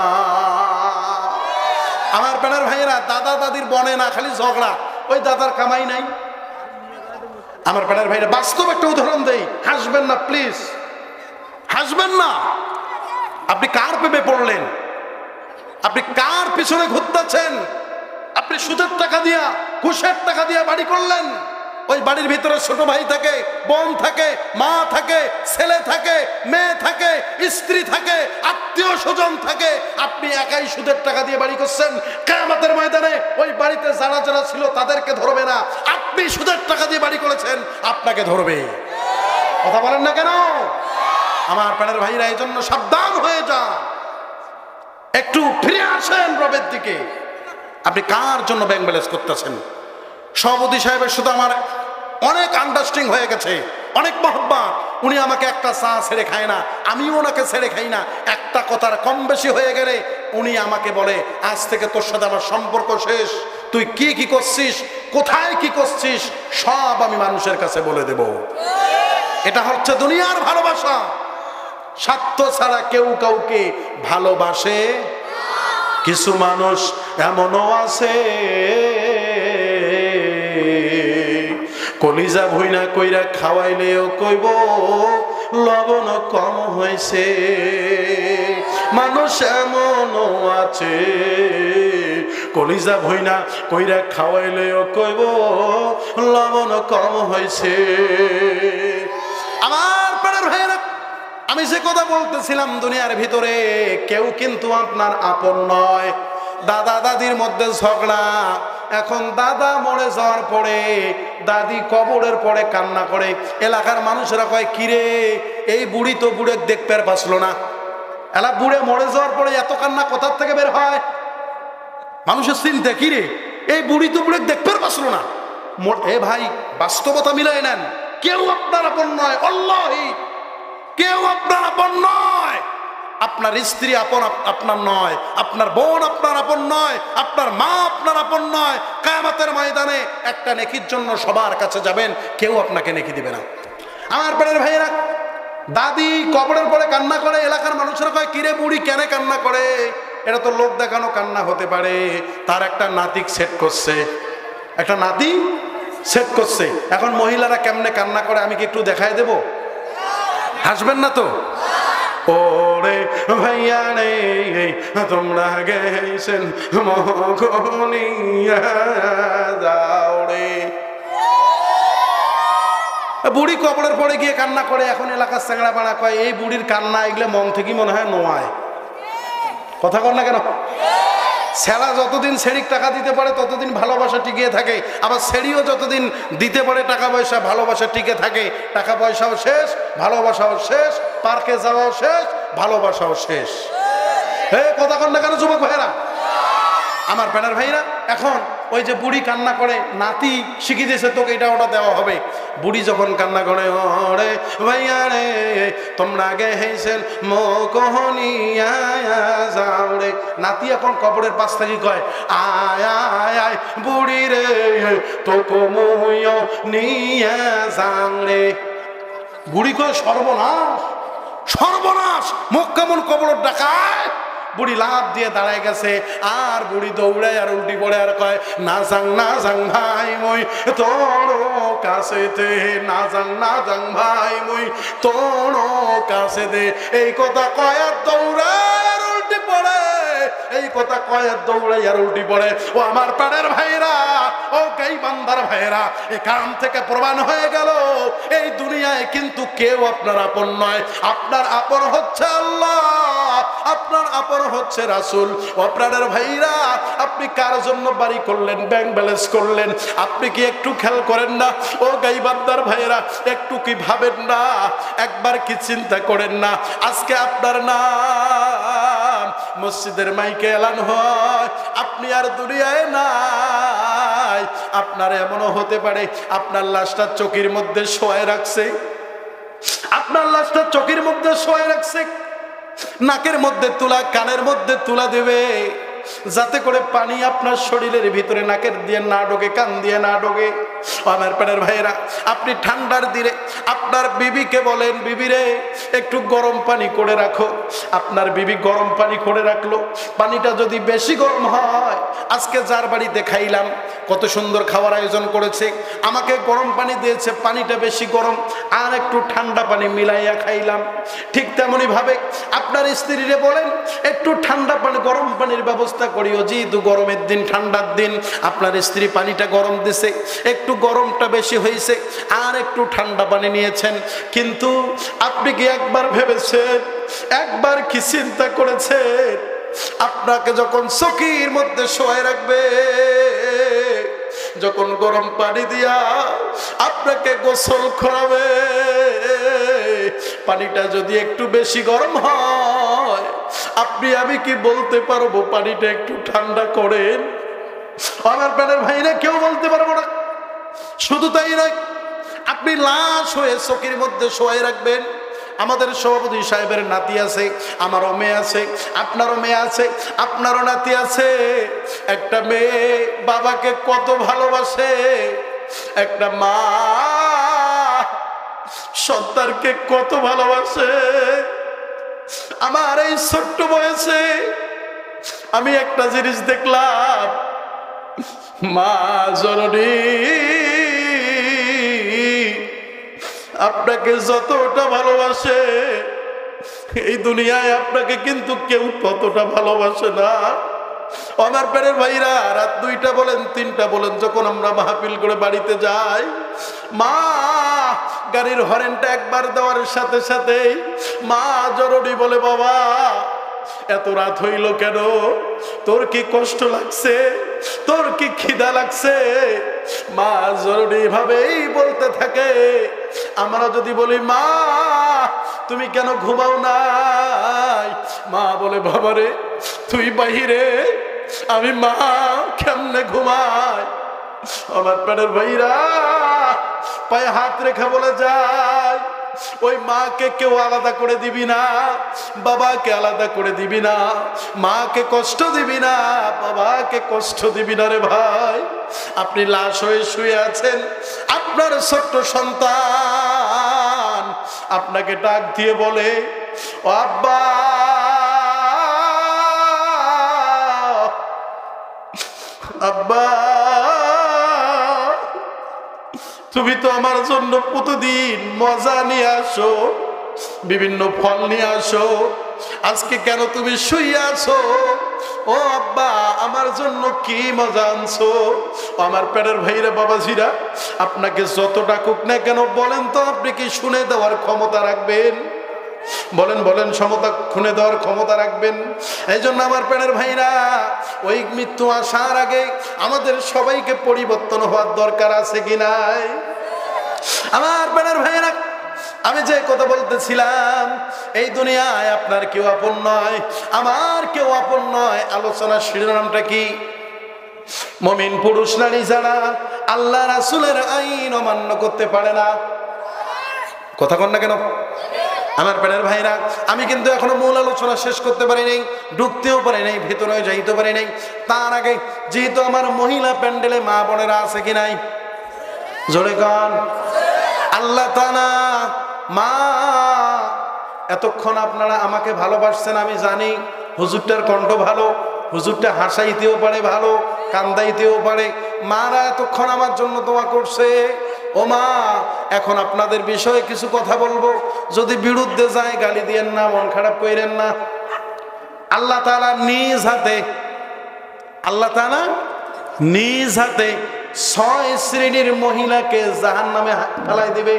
S1: আমার প্রাণের ভাইয়েরা, দাদা দাদির বনে না, খালি ঝগড়া। ওই দাদার কামাই নাই। আমার প্রাণের ভাইয়েরা, বাস্তব একটা উদাহরণ দেই, হাসবেন না প্লিজ, হাসবেন না। আপনি কার প্রেমে পড়লেন? আপনি কার পিছনে ঘুরতেছেন? আপনি সুদের টাকা দিয়া, ঘুষের টাকা দিয়া বাড়ি করলেন। ওই বাড়ির ভিতরে ছোট ভাই থাকে, বোন থাকে, মা থাকে, ছেলে থাকে, মেয়ে থাকে, স্ত্রী থাকে, আত্মীয় স্বজন থাকে। আপনি একাই সুদের টাকা দিয়ে বাড়ি করছেন। কিয়ামতের ময়দানে ওই বাড়িতে যারা যারা ছিল তাদেরকে ধরবে না, আপনি সুদের টাকা দিয়ে বাড়ি করেছেন, আপনাকে ধরবে। কথা বলেন না কেন? আমার প্রাণের ভাইরা, এই জন্য সাবধান হয়ে যান, একটু ফিরে আসেন রবের দিকে। আপনি কার জন্য ব্যাংক ব্যালেন্স করতেছেন? সভাপতি সাহেবের শুধু আমার অনেক আন্ডারস্ট্যান্ডিং হয়ে গেছে, অনেক মহব্বত। উনি আমাকে একটা চা ছেড়ে খায় না, আমিও ওনাকে ছেড়ে খাই না। একটা কথার কম বেশি হয়ে গেলে উনি আমাকে বলে, আজ থেকে তোর সাথে আমার সম্পর্ক শেষ। তুই কি কি করছিস, কোথায় কি করছিস, সব আমি মানুষের কাছে বলে দেব। এটা হচ্ছে দুনিয়ার ভালোবাসা। স্বার্থ ছাড়া কেউ কাউকে ভালোবাসে। কিছু মানুষ এমনও আছে কলিজা ভুইনা কইরা খাওয়াইলেও কইব লবণ কম হয়েছে। মানুষ এমনও আছে কলিজা ভুইনা কইরা খাওয়াইলেও কইব লবণ কম হয়েছে। আমার প্রাণের ভাইরা, আমি যে কথা বলতেছিলাম, দুনিয়ার ভিতরে কেউ কিন্তু আপনার আপন নয়। দাদা দাদির মধ্যে ঝগড়া, এখন দাদা মরে যাওয়ার পরে দাদি কবরের পরে কান্না করে। এলাকার মানুষেরা কয়, কিরে এই বুড়ি তো বুড়ে দেখতে পারছিল না। এলা বুড়ে মরে যাওয়ার পরে এত কান্না কোথার থেকে বের হয়? মানুষের চিন্তা, কিরে এই বুড়ি তো বুড়ে দেখতে পারছিল না। এ ভাই, বাস্তবতা মিলাই নেন, কেউ আপনার আপন নয়। আল্লাহি কেউ আপনার আপন নয়। আপনার স্ত্রী আপন আপনার নয়, আপনার বোন আপনার আপন নয়, আপনার মা আপনার আপন নয়। কিয়ামতের ময়দানে একটা নেকির জন্য সবার কাছে যাবেন, কেউ আপনাকে নেকি দিবে না। আমার প্রাণের ভাইয়েরা, দাদি কবরের পরে কান্না করে। এলাকার মানুষেরা কয়, কিরে বুড়ি কেন কান্না করে? এটা তো লোক দেখানো কান্না হতে পারে। তার একটা নাতি সেট করছে, একটা নাতি সেট করছে। এখন মহিলারা কেমনে কান্না করে আমি কি একটু দেখায় দেব? হাসবেন না তো? ওরে ভাইয়া রে তোমরা গেছেন মগনিয়া যাও রে। বুড়ি কবরের পরে গিয়ে কান্না করে। এখন এলাকার চ্যাংড়া পাড়া কয়, এই বুড়ির কান্না এগুলো মন থেকে মনে হয় নোয়ায়। কথা কর না কেন? ছেড়া যতদিন ছেড়িক টাকা দিতে পারে ততদিন ভালোবাসা টিকে থাকে, আবার ছেড়িও যতদিন দিতে পারে টাকা পয়সা, ভালোবাসা টিকে থাকে। টাকা পয়সাও শেষ, ভালোবাসাও শেষ, পার্কে যাওয়াও শেষ, ভালোবাসাও শেষ। কথা কর না কেন যুবক ভাইরা? আমার প্যানের ভাইরা, এখন ওই যে বুড়ি কান্না করে, নাতি শিখিয়ে দিয়েছে তোকে এটা ওটা দেওয়া হবে। বুড়ি যখন কান্না করে, ওরে ভাইয়া রে তোমরা আগে হেসেন মোকহনিয়া যাও রে। নাতি এখন কবরের পাশ থেকে কয়, আয় আয় আয় বুড়ি রে তোকে মুইও নিয়া যাং রে। বুড়ি কয়, সর্বনাশ সর্বনাশ, মুখ কেমন কবর ডাকায়। বুড়ি লাভ দিয়ে দাঁড়ায় গেছে, আর বুড়ি দৌড়ায় আর উল্টি পড়ে আর কয়, না যাং ভাই মই তোর কাছেতে, না যাং ভাই মই তোর কাছে দে। এই কথা কয় আর দৌড়ায় আর উল্টি পড়ে, এই কথা কয় আর দৌড়ায় আর উল্টি পড়ে। ও আমার প্রাণের ভাইরা, ও গাইবান্ধার ভাইরা, এখান থেকে প্রমাণ হয়ে গেল এই দুনিয়ায় কিন্তু কেউ আপনার আপন নয়। আপনার আপন হচ্ছে আল্লাহ, আপনার আপন হচ্ছে রাসূল। ও প্রাণের ভাইরা, আপনি কার জন্য বাড়ি করলেন, ব্যাংক ব্যালেন্স করলেন, আপনি কি একটু খেয়াল করেন না? ও গাইবান্ধার ভাইরা, একটু কি ভাবেন না? একবার কি চিন্তা করেন না? আজকে আপনার নাম মসজিদের মাইকে এলান হয়, আপনি আর দুনিয়ায় নাই। আপনার এমনও হতে পারে আপনার লাশটা চকির মধ্যে শোয়ায় রাখছে, আপনার লাশটা চকির মধ্যে শোয়ায় রাখছে, নাকের মধ্যে তুলা, কানের মধ্যে তুলা দেবে, যাতে করে পানি আপনার শরীরের ভিতরে নাকের দিয়ে না ঢোকে, কান দিয়ে না ঢোকে। আমার প্রাণের ভাইয়েরা, আপনি ঠান্ডার দিনে আপনার বিবিকে বলেন, বিবি রে একটু গরম পানি করে রাখো। আপনার বিবি গরম পানি করে রাখলো। পানিটা যদি বেশি গরম হয়, আজকে যার বাড়িতে খাইলাম, কত সুন্দর খাওয়ার আয়োজন করেছে, আমাকে গরম পানি দিয়েছে, পানিটা বেশি গরম, আর একটু ঠান্ডা পানি মিলাইয়া খাইলাম। ঠিক তেমনি ভাবে আপনার স্ত্রীরে বলেন, একটু ঠান্ডা পানি, গরম পানির ব্যবস্থা করিও। যেহেতু গরমের দিন, ঠান্ডার দিন, আপনার স্ত্রী পানিটা গরম দিছে, একটু গরমটা বেশি হয়েছে, আর একটু ঠান্ডা পানি নিয়েছেন। কিন্তু আপনি কি একবার ভেবেছেন, একবার কি চিন্তা করেছেন, আপনাকে যখন চকির মধ্যে শোয়াই রাখবে, যখন গরম পানি দিয়া আপনাকে গোসল করাবে, পানিটা যদি একটু বেশি গরম হয়, আপনি আমি কি বলতে পারবো পানিটা একটু ঠান্ডা করেন? আমার প্রাণের ভাইরা, কেউ বলতে পারবো না। শুধু তাই নয়, আপনি লাশ হয়ে চকির মধ্যে শোয়াই রাখবেন। আমাদের সভাপতি সাহেবের নাতি আছে, আমারও মেয়ে আছে, আপনারও মেয়ে আছে, আপনারও নাতি আছে। একটা মেয়ে বাবাকে কত ভালোবাসে, একটা মা সন্তানকে কত ভালোবাসে। আমার এই ছোট্ট বয়সে আমি একটা জিনিস দেখলাম, মা জননী আপনাকে যতটা ভালোবাসে এই দুনিয়ায় আপনাকে কিন্তু কেউ ততটা ভালোবাসে না। আমার পেটের ভাইরা, রাত 2টা বলেন 3টা বলেন, যখন আমরা মাহফিল করে বাড়িতে যাই, মা গাড়ির হরেনটা একবার দেওয়ার সাথে সাথেই মা জননী বলে, বাবা এত রাত হইল কেন? তোর কি কষ্ট লাগছে? তোর কি খিদা লাগছে? মা জননী ভাবেই বলতে থাকে। আমরা যদি বলি, মা তুমি কেন ঘুমাও নাই? মা বলে, বাবারে তুই বাহিরে, আমি মা কেমনে ঘুমাই? আমার পেটের ভাইরা পায়ে হাত রেখে বলে যায়, ওই মাকে কেউ আলাদা করে দিবি না, বাবাকে আলাদা করে দিবি না, মাকে কষ্ট দিবি না, বাবাকে কষ্ট দিবি না রে ভাই। আপনি লাশ হয়ে শুয়ে আছেন, আপনার ছোট্ট সন্তান আপনাকে ডাক দিয়ে বলে, ও আব্বা, আব্বা তুমি তো আমার জন্য প্রতিদিন মজা নিয়ে আসো, বিভিন্ন ফল নিয়ে আসো, আজকে কেন তুমি শুয়ে আছো? ও আব্বা আমার জন্য কি মজা আনছো? আমার পেটের ভাইরা বাবাজিরা, আপনাকে যত ডাকুক না কেন বলেন তো, আপনি কি শুনে দেওয়ার ক্ষমতা রাখবেন? বলেন বলেন, ক্ষমতা শুনে দেওয়ার ক্ষমতা রাখবেন? এই জন্য আমার পেটের ভাইরা, ওই মৃত্যু আসার আগে আমাদের সবাইকে পরিবর্তন হওয়ার দরকার আছে কি নাই? আমার পেটের ভাইরা, আমি যে কথা বলতেছিলাম, এই দুনিয়ায় আপনার কেউ আপন নয়, আমার কেউ আপন নয়। আলোচনার শিরোনামটা কি? মুমিন পুরুষ নারী যারা আল্লাহ রাসূলের আইন অমান্য করতে পারে না। কথা কন না কেন? আমার পেটের ভাইরা, আমি কিন্তু এখনো মূল আলোচনা শেষ করতে পারি নাই, ঢুকতেও পারি নাই, ভেতরে যাইতে পারি নাই। তার আগে যেহেতু আমার মহিলা প্যান্ডেলে মা বোনেরা আছে কি নাই? জোরে কন। আল্লাহ তাআলা, মা এতক্ষণ আপনারা আমাকে ভালোবাসছেন আমি জানি। হুজুরটার কণ্ঠ ভালো, হুজুরটা হাসাইতেও পারে ভালো, কান্দাইতেও পারে। মারা এতক্ষণ আমার জন্য দোয়া করছে। ও মা, এখন আপনাদের বিষয়ে কিছু কথা বলবো, যদি বিরুদ্ধে যায় গালি দিয়েন না, মন খারাপ কইরেন না। আল্লাহ তাআলা নিজ হাতে, আল্লাহ তাআলা নিজ হাতে 6 শ্রেণীর মহিলাকে জাহান্নামে ফেলাই দিবে।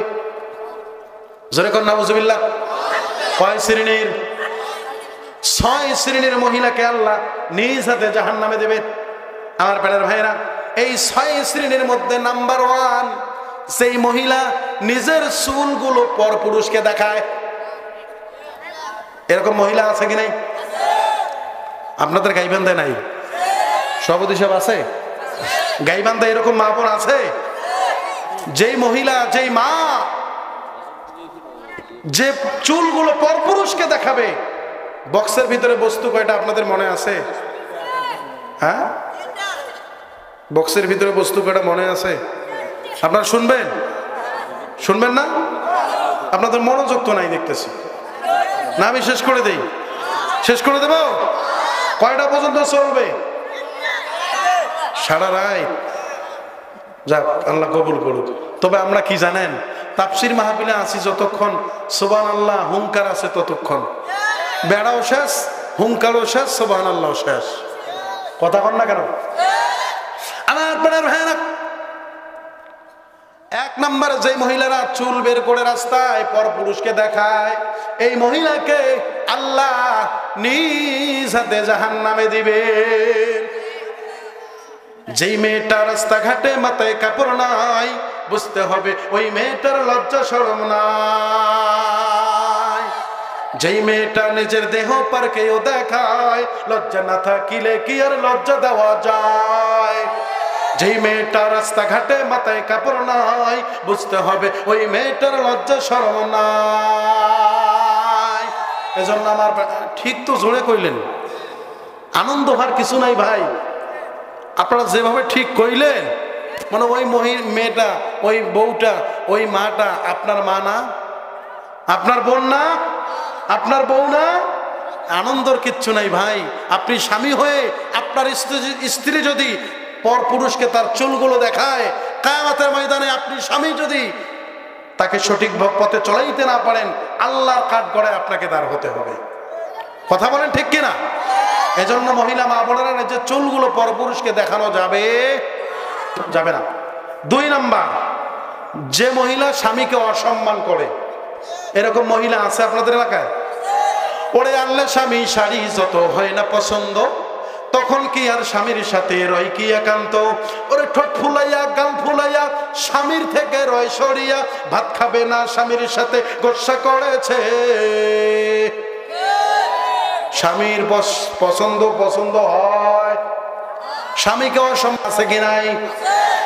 S1: জোরে কর নাউজুবিল্লাহ। কয় শ্রেণীর? 6 শ্রেণীর মহিলাকে আল্লাহ নিজ হাতে জাহান্নামে দেবে। আমার পেটের ভাইরা, এই 6 শ্রেণীর মধ্যে নাম্বার 1 সেই মহিলা নিজের চুলগুলো পরপুরুষকে দেখায়। এরকম মহিলা আছে কি নাই? আপনাদের গাইবান্ধা নাই? সভাপতি সাহেব আছে? গাইবান্ধা এরকম মা বোন আছে? যেই মহিলা, যেই মা যে চুলগুলো পরপুরুষকে দেখাবে, বক্সের ভিতরে বস্তু কয়টা আপনাদের মনে আছে? হ্যাঁ, বক্সের ভিতরে বস্তু কয়টা মনে আছে? আপনারা শুনবেন? শুনবেন না? আপনাদের মনোযোগ তো নাই দেখতেছি। না আমি শেষ করে দেই? শেষ করে দেব? কয়টা পর্যন্ত চলবে? সারা রাত? যাক, আল্লাহ কবুল করুক। তবে আমরা কি জানেন, তাফসীর মাহফিলে আছি যতক্ষণ সুবহানাল্লাহ হুঙ্কার আছে ততক্ষণ। বেড়াও শেষ, হুঙ্কারও শেষ, সুবহানাল্লাহ শেষ। কথা কন না কেন? আমার পেটের ভাইরা, 1 নম্বরে যে মহিলারা চুল বের করে রাস্তায় পরপুরুষকে দেখায়, এই মহিলাকে আল্লাহ নিজ হাতে জাহান্নামে দিবে। যেই মেয়েটা রাস্তাঘাটে মাথায় কাপড় নাই, বুঝতে হবে ওই মেয়েটার লজ্জা শরম নাই। যেই মেয়েটা নিজের দেহ পারকেও দেখায়, লজ্জা না থাকিলে কি আর লজ্জা দেওয়া যায়? যেই মেয়েটা রাস্তাঘাটে মাথায় কাপড় নাই, বুঝতে হবে ওই মেয়েটার লজ্জা শরম নাই। এজন্য আমার ঠিক তো জোরে কইলেন, আনন্দ হওয়ার কিছু নাই ভাই। আপনারা যেভাবে ঠিক কইলেন, মানে ওই মেয়েটা, ওই বউটা, ওই মাটা আপনার মা না? আপনার বোন না? আপনার বউ না? আনন্দর কিচ্ছু নাই ভাই। আপনি স্বামী হয়ে আপনার স্ত্রী যদি পর পুরুষকে তার চুলগুলো দেখায়, কিয়ামতের ময়দানে আপনি স্বামী যদি তাকে সঠিক পথে চলাইতে না পারেন, আল্লাহর কাঠগড়ায় আপনাকে দাঁড় হতে হবে। কথা বলেন ঠিক কিনা? এজন্য মহিলা মা বোনেরা, যে চুলগুলো পর পুরুষকে দেখানো যাবে যাবে না। 2 নাম্বার, যে মহিলা স্বামীকে অসম্মান করে, এরকম মহিলা আছে আপনাদের এলাকায়? পরে আনলে স্বামী শাড়ি যত হয় না পছন্দ, তখন কি আর স্বামীর সাথে রয় কি একান্ত? ওরে ঠোঁট ফুলাইয়া গাল ফুলাইয়া স্বামীর থেকে রয় সরিয়া, ভাত খাবে না স্বামীর সাথে গোসা করেছে। স্বামীর পছন্দ পছন্দ হয়, স্বামীকে অসম্মান আছে কি নাই?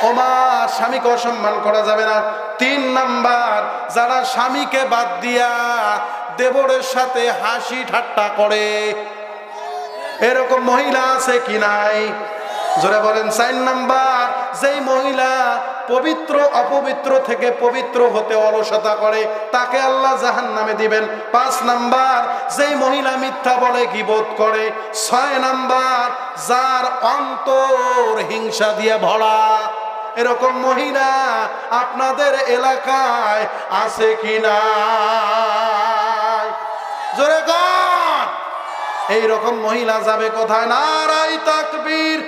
S1: ওমা, স্বামীকে অসম্মান করা যাবে না। 3 নাম্বার, যারা স্বামীকে বাদ দিয়া দেবরের সাথে হাসি ঠাট্টা করে, এরকম মহিলা আছে কি নাই? জোরে বলেন। 4 নাম্বার, যেই মহিলা পবিত্র অপবিত্র থেকে পবিত্র হতে অলসতা করে, তাকে আল্লাহ জাহান্নামে দিবেন। 5 নাম্বার, যেই মহিলা মিথ্যা বলে গীবত করে। 6 নাম্বার, যার অন্তর হিংসা দিয়ে ভরা। এরকম মহিলা আপনাদের এলাকায় আছে কি না? জোরে কোন? এইরকম মহিলা যাবে কোথায়? নারায়ে তাকবীর।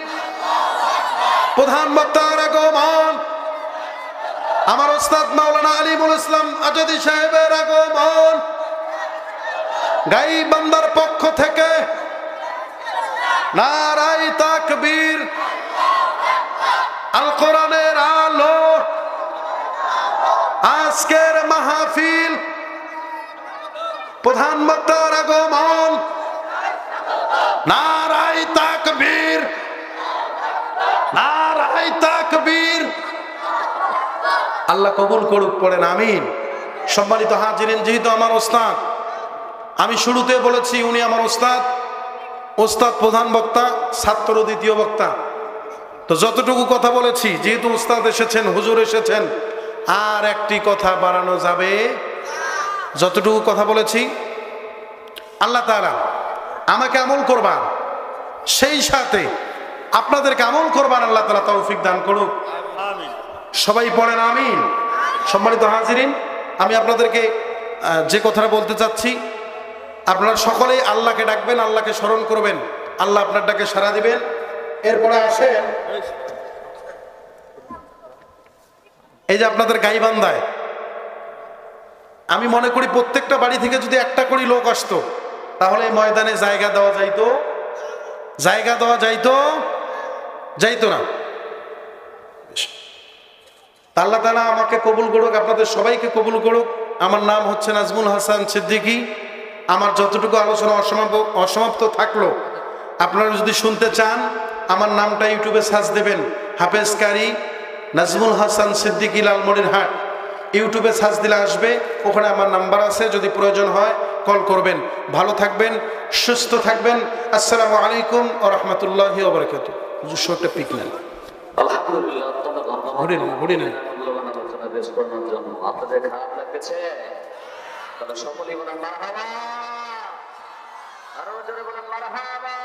S1: প্রধান বক্তার আগমন, আমার ওস্তাদ মাওলানা আলিমুল ইসলাম আজাদী সাহেবের আগমন। গাইব বান্দার পক্ষ থেকে নারায়ে তাকবীর। আল কোরআনের আলো, আজকের মাহফিল, প্রধান বক্তার আগমন। নারায়ে তাকবীর, নারায়ে তাকবীর। আল্লাহ কবুল করুক, পড়েন আমিন। সম্মানিত হাজিরিন, যেহেতু আমার ওস্তাদ, আমি শুরুতে বলেছি উনি আমার ওস্তাদ, ওস্তাদ প্রধান বক্তা, ছাত্র দ্বিতীয় বক্তা। তো যতটুকু কথা বলেছি, যেহেতু ওস্তাদ এসেছেন, হুজুর এসেছেন, আর একটি কথা বাড়ানো যাবে। যতটুকু কথা বলেছি, আল্লাহ তাআলা আমাকে আমল করবার, সেই সাথে আপনাদেরকে আমল করবার আল্লাহ তাআলা তৌফিক দান করুক। সবাই পড়েন আমিন। সম্মানিত হাজিরিন, আমি আপনাদেরকে যে কথাটা বলতে চাচ্ছি, আপনারা সকলেই আল্লাহকে ডাকবেন, আল্লাহকে স্মরণ করবেন, আল্লাহ আপনার ডাকে সাড়া দিবেন। এরপরে আসেন, এই যে আপনাদের গাইবান্ধায়, আমি মনে করি প্রত্যেকটা বাড়ি থেকে যদি একটা করে লোক আসতো, তাহলে এই ময়দানে জায়গা দেওয়া যাইতো? জায়গা দেওয়া যাইতো? যাইতো না? আল্লাহ তাআলা আমাকে কবুল করুক, আপনাদের সবাইকে কবুল করুক। আমার নাম হচ্ছে নাজমুল হাসান সিদ্দিকী। আমার যতটুকু আলোচনা অসমাপ্ত থাকলো, আপনারা যদি শুনতে চান, আমার নামটা ইউটিউবে সার্চ দেবেন, হাফেজ কারি নাজমুল হাসান সিদ্দিকী, লালমনিরহাট। ইউটিউবে সার্চ দিলে আসবে, ওখানে আমার নাম্বার আছে, যদি প্রয়োজন হয় কল করবেন। ভালো থাকবেন, সুস্থ থাকবেন। আসসালামু আলাইকুম ওয়া রাহমাতুল্লাহি ওয়া বারাকাতুহু। হুজুর একটা পিক নেন।
S2: আলহামদুলিল্লাহ, আপনাদের খারাপ লাগতেছে? তাহলে সকলেই বলেন মারহাবা, আরো জোরে বলেন মারহাবা।